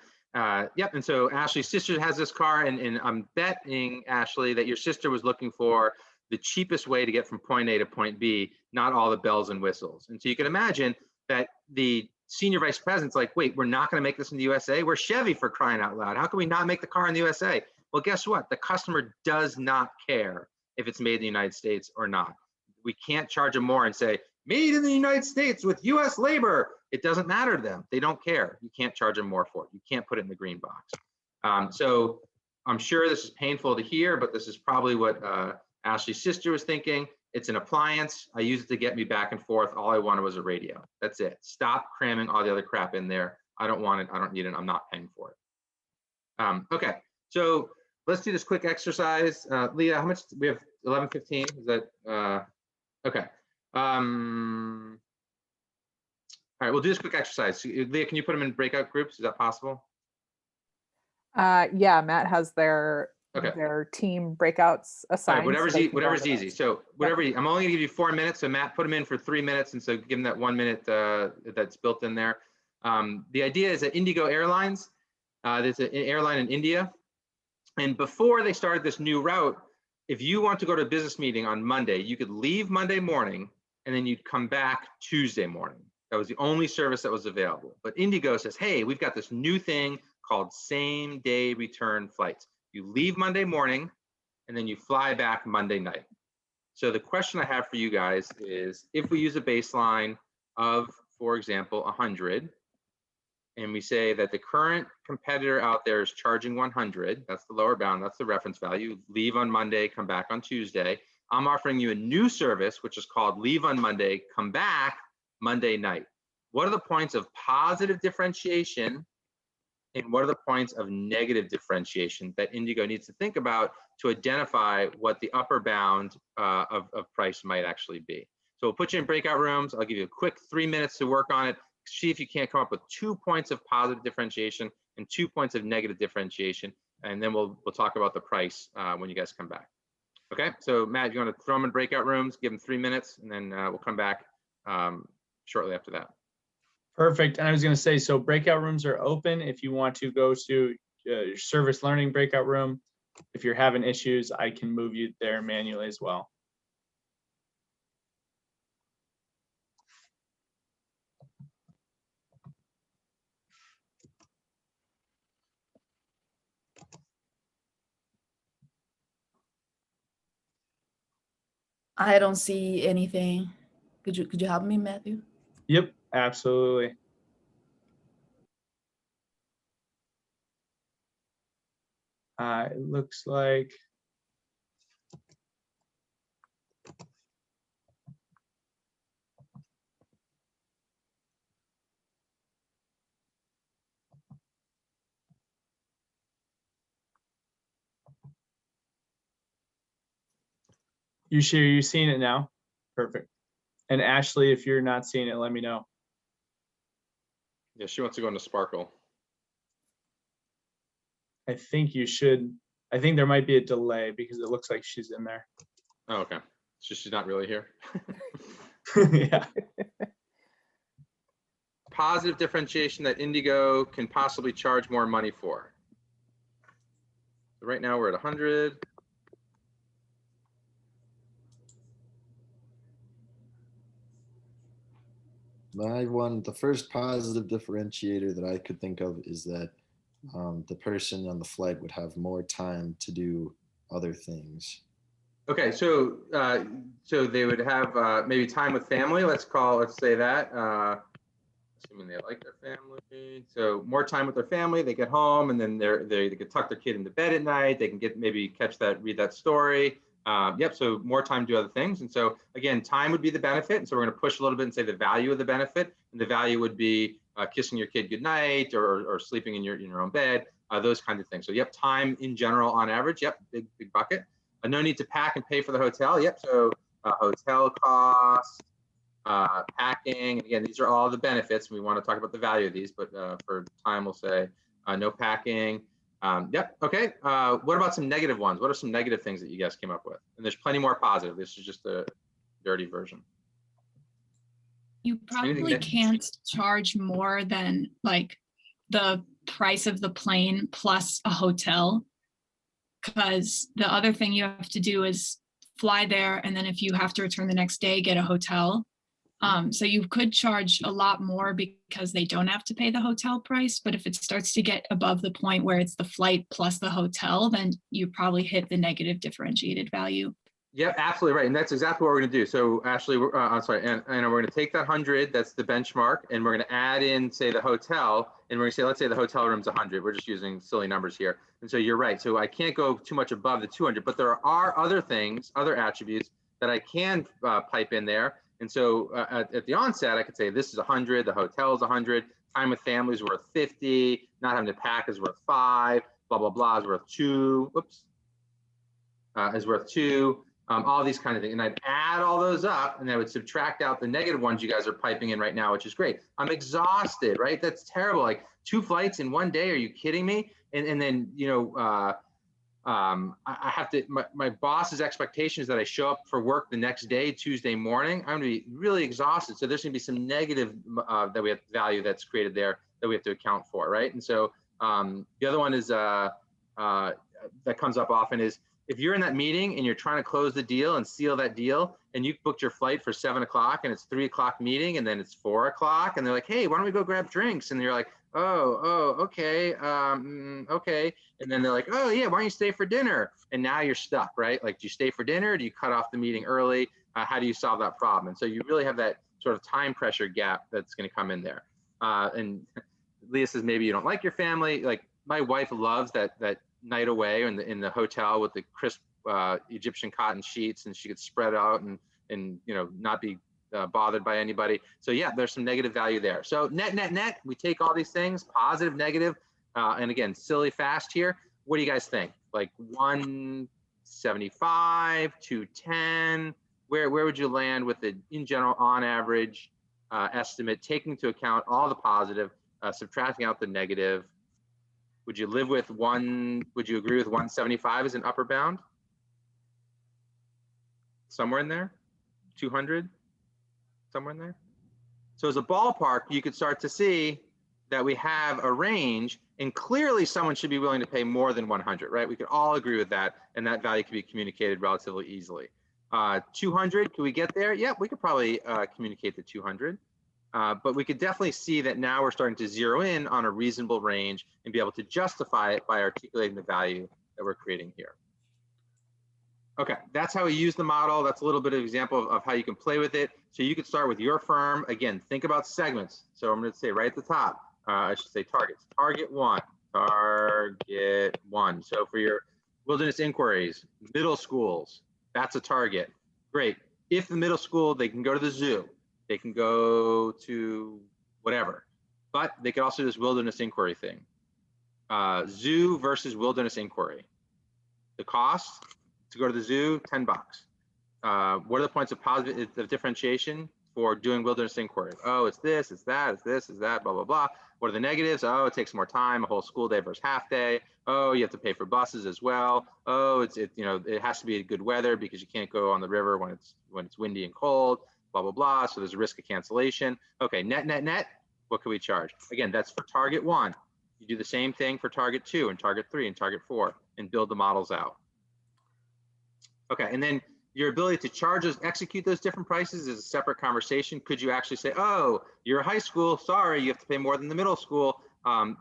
yep, and so Ashley's sister has this car, and I'm betting, Ashley, that your sister was looking for the cheapest way to get from point A to point B, not all the bells and whistles. And so you can imagine that the senior vice president's like, wait, we're not gonna make this in the USA? We're Chevy, for crying out loud. How can we not make the car in the USA? Well, guess what? The customer does not care if it's made in the United States or not. We can't charge them more and say, made in the United States with US labor. It doesn't matter to them. They don't care. You can't charge them more for it. You can't put it in the green box. So I'm sure this is painful to hear, but this is probably what Ashley's sister was thinking. It's an appliance. I use it to get me back and forth. All I wanted was a radio. That's it. Stop cramming all the other crap in there. I don't want it. I don't need it. I'm not paying for it. Okay, so let's do this quick exercise. Leah, how much? We have 11:15. Is that okay? All right, we'll do this quick exercise. Leah, can you put them in breakout groups? Is that possible? Yeah, Matt has their Okay. their team breakouts All assigned. right, whatever's so they can go whatever's into easy. those. So whatever, I'm only gonna give you 4 minutes. So Matt, put them in for 3 minutes, and so give them that 1 minute that's built in there. The idea is that Indigo Airlines, there's an airline in India, and before they started this new route, if you want to go to a business meeting on Monday, you could leave Monday morning, and then you'd come back Tuesday morning. That was the only service that was available. But Indigo says, hey, we've got this new thing called same day return flights. You leave Monday morning, and then you fly back Monday night. So the question I have for you guys is, if we use a baseline of, for example, 100, and we say that the current competitor out there is charging 100, that's the lower bound, that's the reference value, leave on Monday, come back on Tuesday. I'm offering you a new service, which is called leave on Monday, come back Monday night. What are the points of positive differentiation and what are the points of negative differentiation that Indigo needs to think about to identify what the upper bound of price might actually be? So we'll put you in breakout rooms. I'll give you a quick 3 minutes to work on it. See if you can't come up with 2 points of positive differentiation and 2 points of negative differentiation. And then we'll talk about the price when you guys come back. Okay, so Matt, you want to throw them in breakout rooms, give them 3 minutes, and then we'll come back shortly after that. Perfect. And I was going to say, so breakout rooms are open if you want to go to your service learning breakout room. If you're having issues, I can move you there manually as well. I don't see anything. Could you help me, Matthew? Yep, absolutely. It looks like you seeing it now? Perfect. And Ashley, if you're not seeing it, let me know. Yeah, she wants to go into Sparkle. I think you should. I think there might be a delay because it looks like she's in there. Oh, okay. So she's not really here. Yeah. Positive differentiation that Indigo can possibly charge more money for. So right now we're at 100. The first positive differentiator that I could think of is that the person on the flight would have more time to do other things. Okay, so so they would have maybe time with family. Let's say that. Assuming they like their family, so more time with their family. They get home and then they can tuck their kid into bed at night. They can maybe read that story. Yep, so more time to do other things. And so again, time would be the benefit. And so we're going to push a little bit and say the value of the benefit. And the value would be kissing your kid goodnight or sleeping in your own bed, those kinds of things. So yep, time in general on average, yep, big bucket. No need to pack and pay for the hotel, yep, so hotel cost, packing, again, these are all the benefits. We want to talk about the value of these, but for time we'll say no packing. Yep, okay, what about some negative ones? What are some negative things that you guys came up with? And there's plenty more positive. This is just a dirty version. You probably can't charge more than like the price of the plane plus a hotel, because the other thing you have to do is fly there, and then if you have to return the next day, get a hotel. So you could charge a lot more because they don't have to pay the hotel price. But if it starts to get above the point where it's the flight plus the hotel, then you probably hit the negative differentiated value. Yep, absolutely right. And that's exactly what we're going to do. So Ashley, I'm sorry, and we're going to take that 100, that's the benchmark, and we're going to add in, say, the hotel, and we're going to say, let's say the hotel room's 100. We're just using silly numbers here. And so you're right. So I can't go too much above the 200, but there are other things, other attributes that I can pipe in there. And so at the onset, I could say this is 100, the hotel is 100, time with family is worth 50, not having to pack is worth 5, blah, blah, blah is worth 2, whoops, is worth 2. All these kind of things. And I'd add all those up and I would subtract out the negative ones you guys are piping in right now, which is great. I'm exhausted, right? That's terrible. Like 2 flights in one day. Are you kidding me? And then, you know, I have to, my boss's expectation is that I show up for work the next day, Tuesday morning. I'm gonna be really exhausted. So there's gonna be some negative that we have value that's created there that we have to account for, right? And so the other one is that comes up often is, if you're in that meeting and you're trying to close the deal and seal that deal, and you booked your flight for 7 o'clock and it's 3 o'clock meeting and then it's 4 o'clock and they're like, hey, why don't we go grab drinks? And you're like, oh, okay, okay. And then they're like, oh yeah, why don't you stay for dinner? And now you're stuck, right? Like, do you stay for dinner? Do you cut off the meeting early? How do you solve that problem? And so you really have that sort of time pressure gap that's gonna come in there. And Leah says, maybe you don't like your family. Like, my wife loves that night away in the hotel with the crisp Egyptian cotton sheets, and she could spread out and you know, not be bothered by anybody. So yeah, there's some negative value there. So net, we take all these things, positive, negative, and again, silly fast here. What do you guys think? Like 175, 210, where would you land with the, in general, on average estimate, taking into account all the positive, subtracting out the negative? Would you live with would you agree with 175 as an upper bound? Somewhere in there? 200? Somewhere in there? So as a ballpark, you could start to see that we have a range, and clearly someone should be willing to pay more than 100, right? We could all agree with that, and that value can be communicated relatively easily. 200, can we get there? Yeah, we could probably communicate the 200. But we could definitely see that now we're starting to zero in on a reasonable range and be able to justify it by articulating the value that we're creating here. Okay, that's how we use the model. That's a little bit of example of how you can play with it. So you could start with your firm. Again, think about segments. So I'm going to say right at the top, I should say targets. Target one. So for your wilderness inquiries, middle schools, that's a target. Great. If the middle school, they can go to the zoo. They can go to whatever, but they could also do this wilderness inquiry thing. Zoo versus wilderness inquiry. The cost to go to the zoo, $10. What are the points of positive differentiation for doing wilderness inquiry? Oh, it's this, it's that, it's this, it's that, blah, blah, blah. What are the negatives? Oh, it takes more time, a whole school day versus half day. Oh, you have to pay for buses as well. Oh, you know, it has to be good weather because you can't go on the river when it's windy and cold. Blah, blah, blah. So there's a risk of cancellation. Okay, net, what can we charge? Again, that's for target one. You do the same thing for target 2 and target 3 and target 4 and build the models out. Okay, and then your ability to charge those, execute those different prices is a separate conversation. Could you actually say, oh, you're a high school, sorry, you have to pay more than the middle school,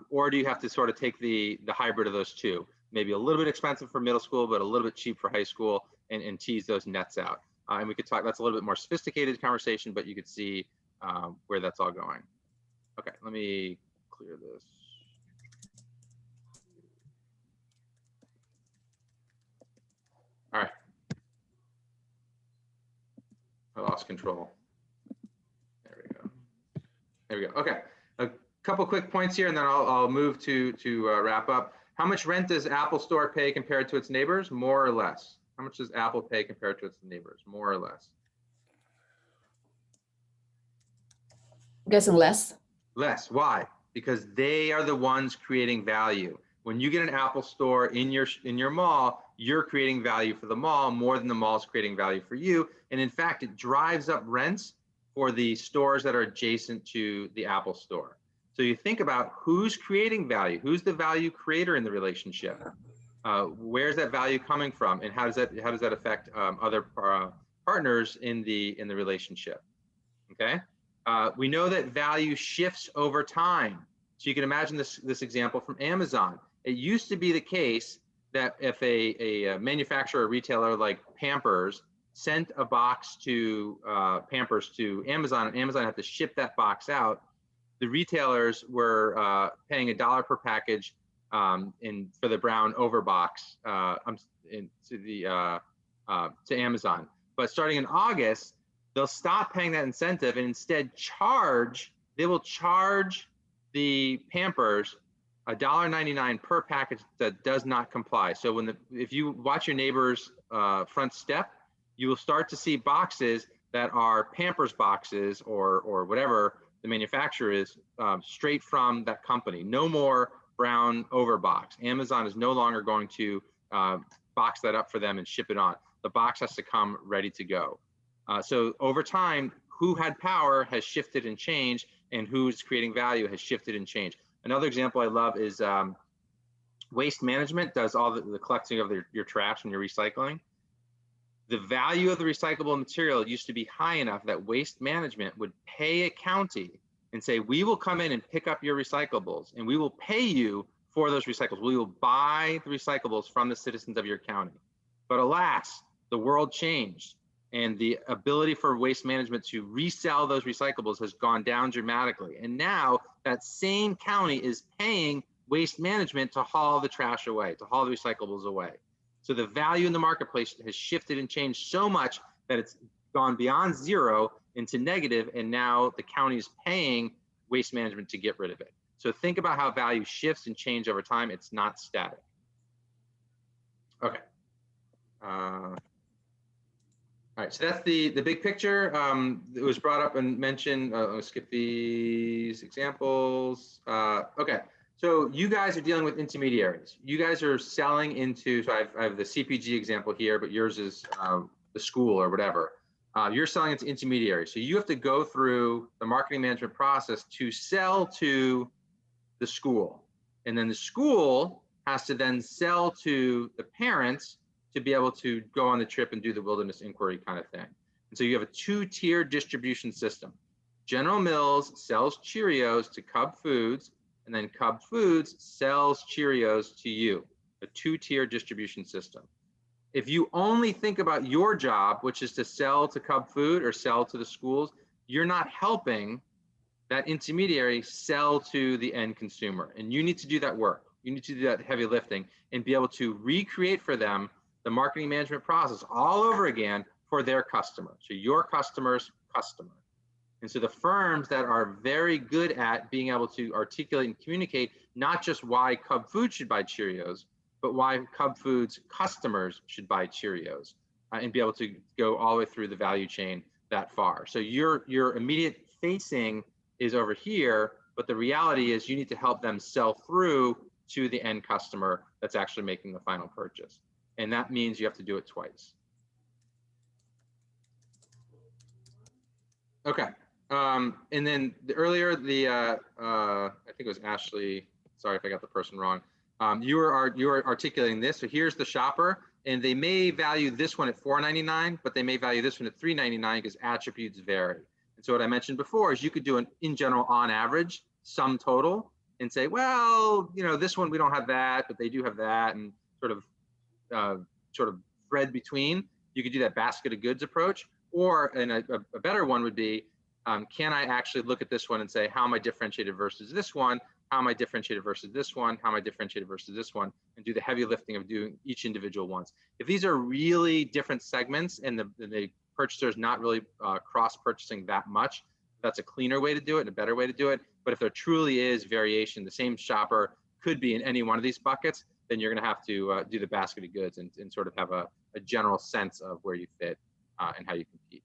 or do you have to sort of take the hybrid of those two? Maybe a little bit expensive for middle school, but a little bit cheap for high school, and tease those nets out. And we could talk, that's a little bit more sophisticated conversation, but you could see where that's all going. Okay, let me clear this. All right. I lost control. There we go. Okay. couple quick points here, and then I'll move to wrap up. How much rent does Apple Store pay compared to its neighbors? More or less? How much does Apple pay compared to its neighbors? More or less? I'm guessing less. Less. Why? Because they are the ones creating value. When you get an Apple Store in your mall, you're creating value for the mall more than the mall is creating value for you. And in fact, it drives up rents for the stores that are adjacent to the Apple Store. So you think about who's creating value, who's the value creator in the relationship, where's that value coming from, and how does that affect other partners in the relationship? Okay, we know that value shifts over time. So you can imagine this example from Amazon. It used to be the case that if a manufacturer or retailer like Pampers sent a box to Pampers to Amazon, and Amazon had to ship that box out, the retailers were paying $1 per package for the brown overbox to Amazon. But starting in August, they'll stop paying that incentive and instead they will charge the Pampers $1.99 per package that does not comply. So if you watch your neighbor's front step, you will start to see boxes that are Pampers boxes or whatever the manufacturer is, straight from that company. No more brown overbox. Amazon is no longer going to box that up for them and ship it on. The box has to come ready to go. So over time, who had power has shifted and changed, and who's creating value has shifted and changed. Another example I love is Waste Management does all the collecting of your trash and your recycling. The value of the recyclable material used to be high enough that Waste Management would pay a county and say, we will come in and pick up your recyclables and we will pay you for those recyclables. We will buy the recyclables from the citizens of your county. But alas, the world changed and the ability for Waste Management to resell those recyclables has gone down dramatically. And now that same county is paying Waste Management to haul the trash away, to haul the recyclables away. So the value in the marketplace has shifted and changed so much that it's gone beyond zero into negative, and now the county is paying Waste Management to get rid of it. So think about how value shifts and changes over time. It's not static. Okay. All right, so that's the big picture. It was brought up and mentioned. I'll skip these examples. Okay. So you guys are dealing with intermediaries. You guys are selling into, so I have the CPG example here, but yours is the school or whatever. You're selling into intermediaries. So you have to go through the marketing management process to sell to the school. And then the school has to then sell to the parents to be able to go on the trip and do the wilderness inquiry kind of thing. And so you have a two-tier distribution system. General Mills sells Cheerios to Cub Foods, and then Cub Foods sells Cheerios to you, a two-tier distribution system. If you only think about your job, which is to sell to Cub Food or sell to the schools, you're not helping that intermediary sell to the end consumer. And you need to do that work. You need to do that heavy lifting and be able to recreate for them the marketing management process all over again for their customer. So your customer's customer. And so the firms that are very good at being able to articulate and communicate not just why Cub Foods should buy Cheerios, but why Cub Foods customers should buy Cheerios, and be able to go all the way through the value chain that far. So your immediate facing is over here, but the reality is you need to help them sell through to the end customer that's actually making the final purchase. And that means you have to do it twice. Okay. And then earlier, I think it was Ashley, sorry if I got the person wrong. You were articulating this. So here's the shopper, and they may value this one at $4.99, but they may value this one at $3.99 because attributes vary. And so what I mentioned before is you could do an, in general, on average, sum total, and say, well, you know, this one we don't have that, but they do have that, and sort of thread between. You could do that basket of goods approach, or a better one would be, can I actually look at this one and say, how am I differentiated versus this one? How am I differentiated versus this one? How am I differentiated versus this one? And do the heavy lifting of doing each individual ones. If these are really different segments and the purchaser is not really cross-purchasing that much, that's a cleaner way to do it and a better way to do it. But if there truly is variation, the same shopper could be in any one of these buckets, then you're going to have to do the basket of goods and sort of have a general sense of where you fit and how you compete.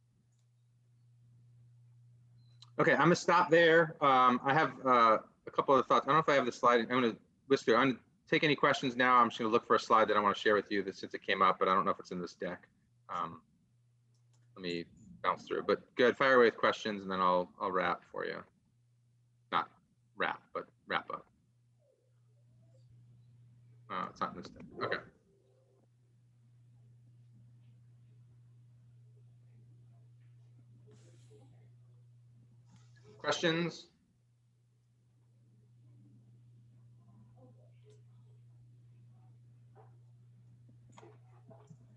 Okay, I'm going to stop there. I have a couple of thoughts. I don't know if I have the slide. I'm going to whisk through. I'm going to take any questions now. I'm just going to look for a slide that I want to share with you since it came up, but I don't know if it's in this deck. Let me bounce through. But good, fire away with questions, and then I'll wrap for you. Not wrap, but wrap up. It's not in this deck. Okay. Questions?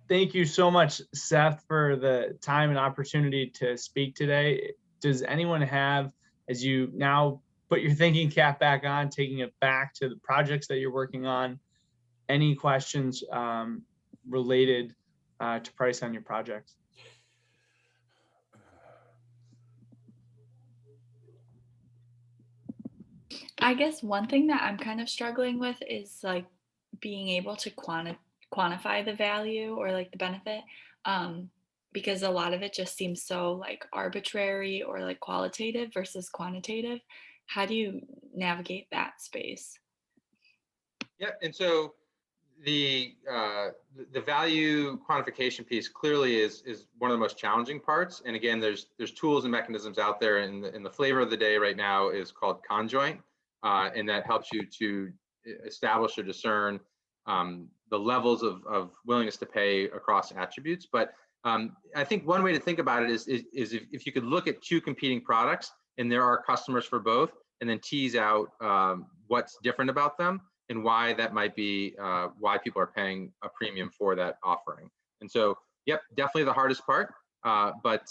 Thank you so much, Seth, for the time and opportunity to speak today. Does anyone have, as you now put your thinking cap back on, taking it back to the projects that you're working on, any questions related to price on your projects? I guess one thing that I'm kind of struggling with is like being able to quantify the value or like the benefit, because a lot of it just seems so like arbitrary or like qualitative versus quantitative. How do you navigate that space? Yeah, and so the value quantification piece clearly is one of the most challenging parts. And again, there's tools and mechanisms out there, and the flavor of the day right now is called conjoint, and that helps you to establish or discern the levels of willingness to pay across attributes. But I think one way to think about it is if you could look at two competing products and there are customers for both, and then tease out what's different about them and why that might be, why people are paying a premium for that offering. And so, yep, definitely the hardest part, but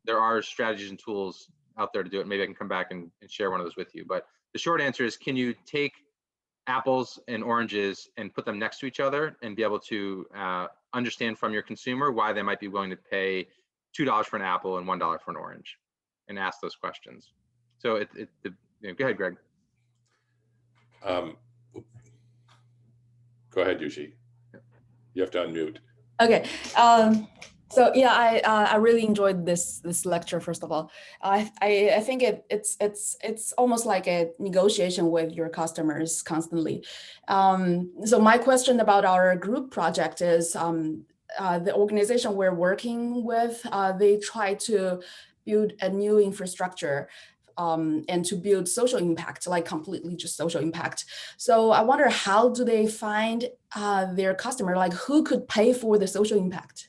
there are strategies and tools out there to do it. Maybe I can come back and share one of those with you. But the short answer is, can you take apples and oranges and put them next to each other and be able to understand from your consumer why they might be willing to pay $2 for an apple and $1 for an orange, and ask those questions. So go ahead, Greg. Go ahead, Yushi. You have to unmute. Okay. So yeah, I really enjoyed this lecture. First of all, I think it's almost like a negotiation with your customers constantly. So my question about our group project is, the organization we're working with, they try to build a new infrastructure and to build social impact, like completely just social impact. So I wonder, how do they find their customer? Like, who could pay for the social impact?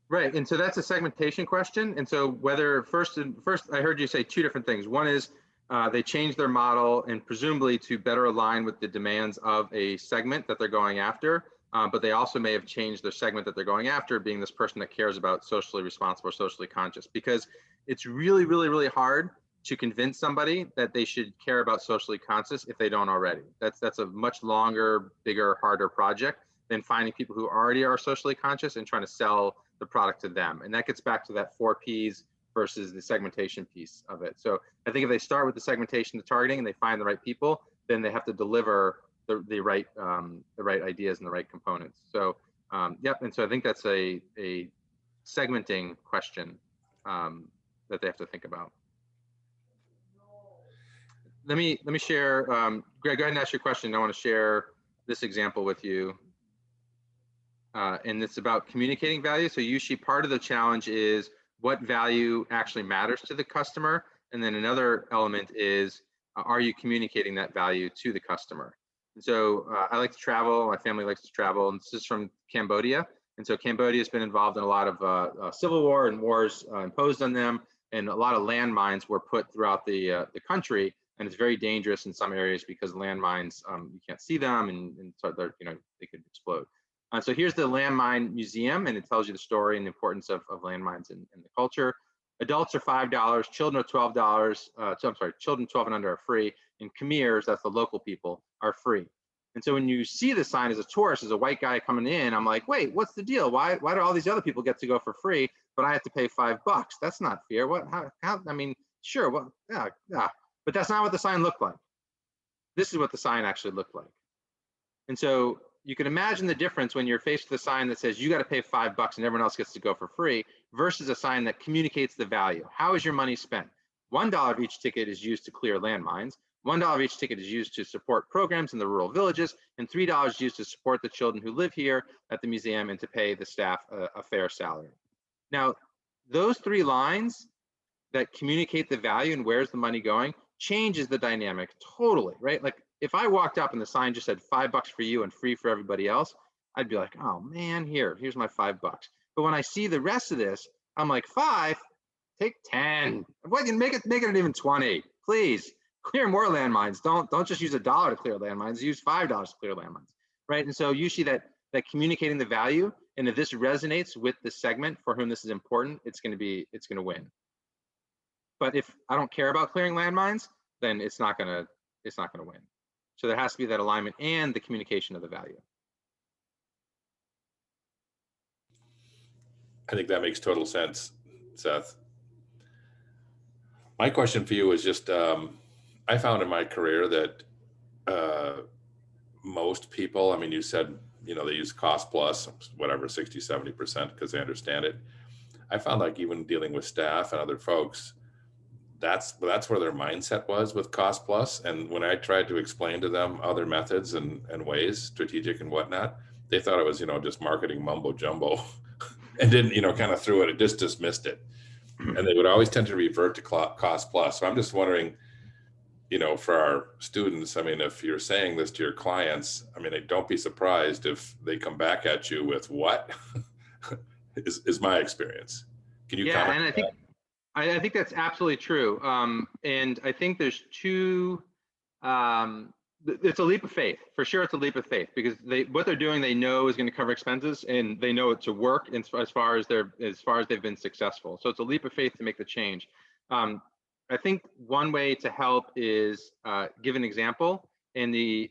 Right, and so that's a segmentation question. And so whether first, I heard you say two different things. One is they changed their model and presumably to better align with the demands of a segment that they're going after. But they also may have changed their segment that they're going after, being this person that cares about socially responsible or socially conscious, because it's really, really, really hard to convince somebody that they should care about socially conscious if they don't already. That's a much longer, bigger, harder project than finding people who already are socially conscious and trying to sell the product to them. And that gets back to that 4 Ps versus the segmentation piece of it. So I think if they start with the segmentation, the targeting, and they find the right people, then they have to deliver the right ideas and the right components. So yep, and so I think that's a segmenting question that they have to think about. Let me share, Greg, go ahead and ask your question. I want to share this example with you. And it's about communicating value. So usually part of the challenge is what value actually matters to the customer. And then another element is, are you communicating that value to the customer? And so I like to travel, my family likes to travel, and this is from Cambodia. And so Cambodia has been involved in a lot of civil war and wars imposed on them. And a lot of landmines were put throughout the country. And it's very dangerous in some areas because landmines, you can't see them, and so they're, they could explode. So here's the Landmine Museum, and it tells you the story and the importance of landmines in the culture. Adults are $5, children are $12. I'm sorry, children 12 and under are free, and Khmers, that's the local people, are free. And so when you see the sign as a tourist, as a white guy coming in, I'm like, wait, what's the deal? Why do all these other people get to go for free, but I have to pay $5? That's not fair. What? How? I mean, sure. Well, yeah. But that's not what the sign looked like. This is what the sign actually looked like. And so you can imagine the difference when you're faced with a sign that says you got to pay $5 and everyone else gets to go for free versus a sign that communicates the value. How is your money spent? $1 of each ticket is used to clear landmines. $1 of each ticket is used to support programs in the rural villages, and $3 is used to support the children who live here at the museum and to pay the staff a fair salary. Now, those 3 lines that communicate the value and where's the money going changes the dynamic totally, right? Like if I walked up and the sign just said $5 for you and free for everybody else, I'd be like, oh man, here's my $5. But when I see the rest of this, I'm like, 5, take 10. What, make it even 20, please. Clear more landmines. Don't just use $1 to clear landmines. Use $5 to clear landmines, right? And so usually that communicating the value, and if this resonates with the segment for whom this is important, it's going to win. But if I don't care about clearing landmines, then it's not going to win. So there has to be that alignment and the communication of the value. I think that makes total sense, Seth. My question for you is just, I found in my career that most people, I mean, you said, you know, they use cost plus, whatever, 60, 70% because they understand it. I found like even dealing with staff and other folks, that's where their mindset was with cost plus. And when I tried to explain to them other methods and ways, strategic and whatnot, they thought it was, you know, just marketing mumbo jumbo and didn't, you know, kind of threw it, just dismissed it. And they would always tend to revert to cost plus. So I'm just wondering, you know, for our students, I mean, if you're saying this to your clients, I mean, don't be surprised if they come back at you with what is my experience. Can you comment? And I think that's absolutely true. And I think there's 2, it's a leap of faith. For sure, it's a leap of faith because what they're doing, they know is going to cover expenses, and they know it to work as far as they've been successful. So it's a leap of faith to make the change. I think one way to help is give an example. And the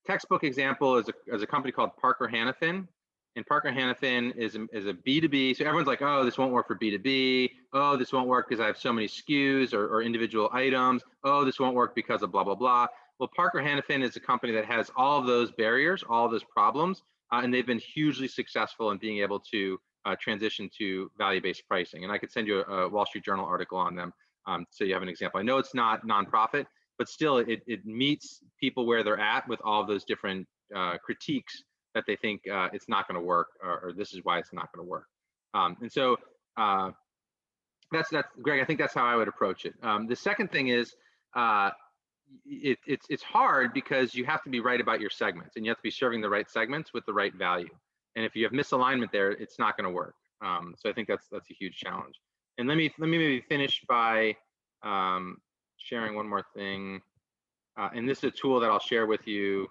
textbook example is a company called Parker Hannifin. And Parker Hannifin is a B2B. So everyone's like, oh, this won't work for B2B. Oh, this won't work because I have so many SKUs or individual items. Oh, this won't work because of blah, blah, blah. Well, Parker Hannifin is a company that has all of those barriers, all of those problems, and they've been hugely successful in being able to transition to value-based pricing. And I could send you a Wall Street Journal article on them so you have an example. I know it's not nonprofit, but still it meets people where they're at with all of those different critiques that they think it's not going to work, or this is why it's not going to work. And so that's Greg. I think that's how I would approach it. The second thing is it's hard because you have to be right about your segments, and you have to be serving the right segments with the right value. And if you have misalignment there, it's not going to work. So I think that's a huge challenge. And let me maybe finish by sharing one more thing. And this is a tool that I'll share with you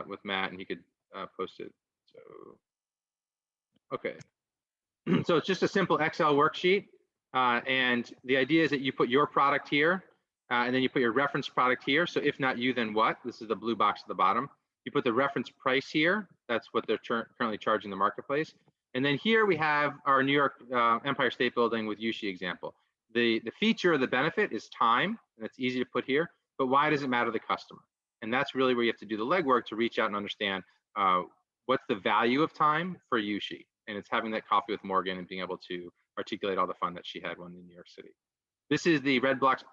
with Matt, and he could post it. So, okay. So it's just a simple Excel worksheet. And the idea is that you put your product here, and then you put your reference product here. So if not you, then what? This is the blue box at the bottom. You put the reference price here. That's what they're currently charging the marketplace. And then here we have our New York Empire State Building with Yushi example. The feature of the benefit is time, and it's easy to put here, but why does it matter to the customer? And that's really where you have to do the legwork to reach out and understand what's the value of time for Yushi. And it's having that coffee with Morgan and being able to articulate all the fun that she had when in New York City. This is the red box,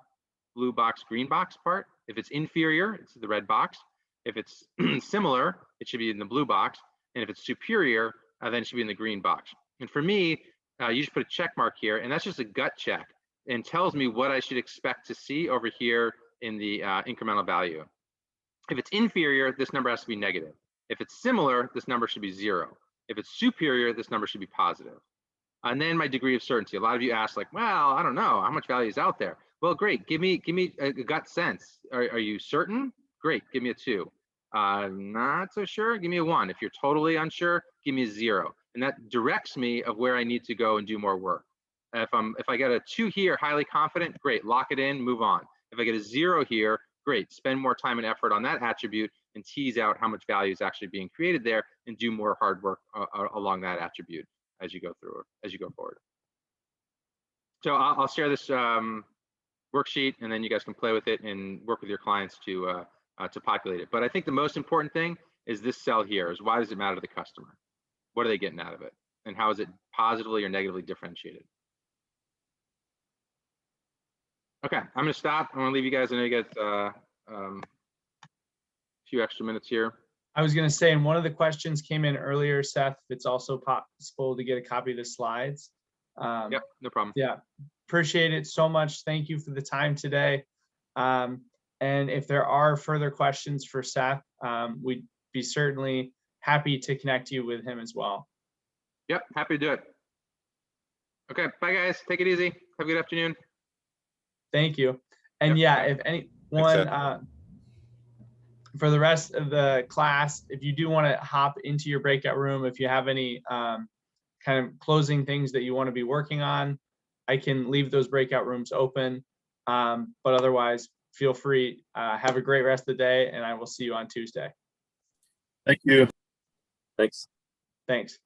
blue box, green box part. If it's inferior, it's the red box. If it's similar, it should be in the blue box. And if it's superior, then it should be in the green box. And for me, you just put a check mark here, and that's just a gut check and tells me what I should expect to see over here in the incremental value. If it's inferior, this number has to be negative. If it's similar, this number should be 0. If it's superior, this number should be positive. And then my degree of certainty. A lot of you ask, like, well, I don't know, how much value is out there? Well, great, give me a gut sense. Are you certain? Great, give me a 2. Not so sure, give me a 1. If you're totally unsure, give me a 0. And that directs me of where I need to go and do more work. If I get a 2 here, highly confident, great, lock it in, move on. If I get a 0 here, great, spend more time and effort on that attribute and tease out how much value is actually being created there and do more hard work along that attribute as you go forward. So I'll share this worksheet, and then you guys can play with it and work with your clients to populate it. But I think the most important thing is this cell here, is why does it matter to the customer? What are they getting out of it? And how is it positively or negatively differentiated? Okay, I'm gonna stop. I'm gonna leave you guys. I know you got a few extra minutes here. I was going to say, and one of the questions came in earlier, Seth, if it's also possible to get a copy of the slides. Yep, no problem. Yeah, appreciate it so much. Thank you for the time today. And if there are further questions for Seth, we'd be certainly happy to connect you with him as well. Yep, happy to do it. Okay, bye guys. Take it easy. Have a good afternoon. Thank you. And Yep. yeah, if anyone, for the rest of the class, if you do want to hop into your breakout room, if you have any kind of closing things that you want to be working on, I can leave those breakout rooms open. But otherwise, feel free. Have a great rest of the day, and I will see you on Tuesday. Thank you. Thanks. Thanks.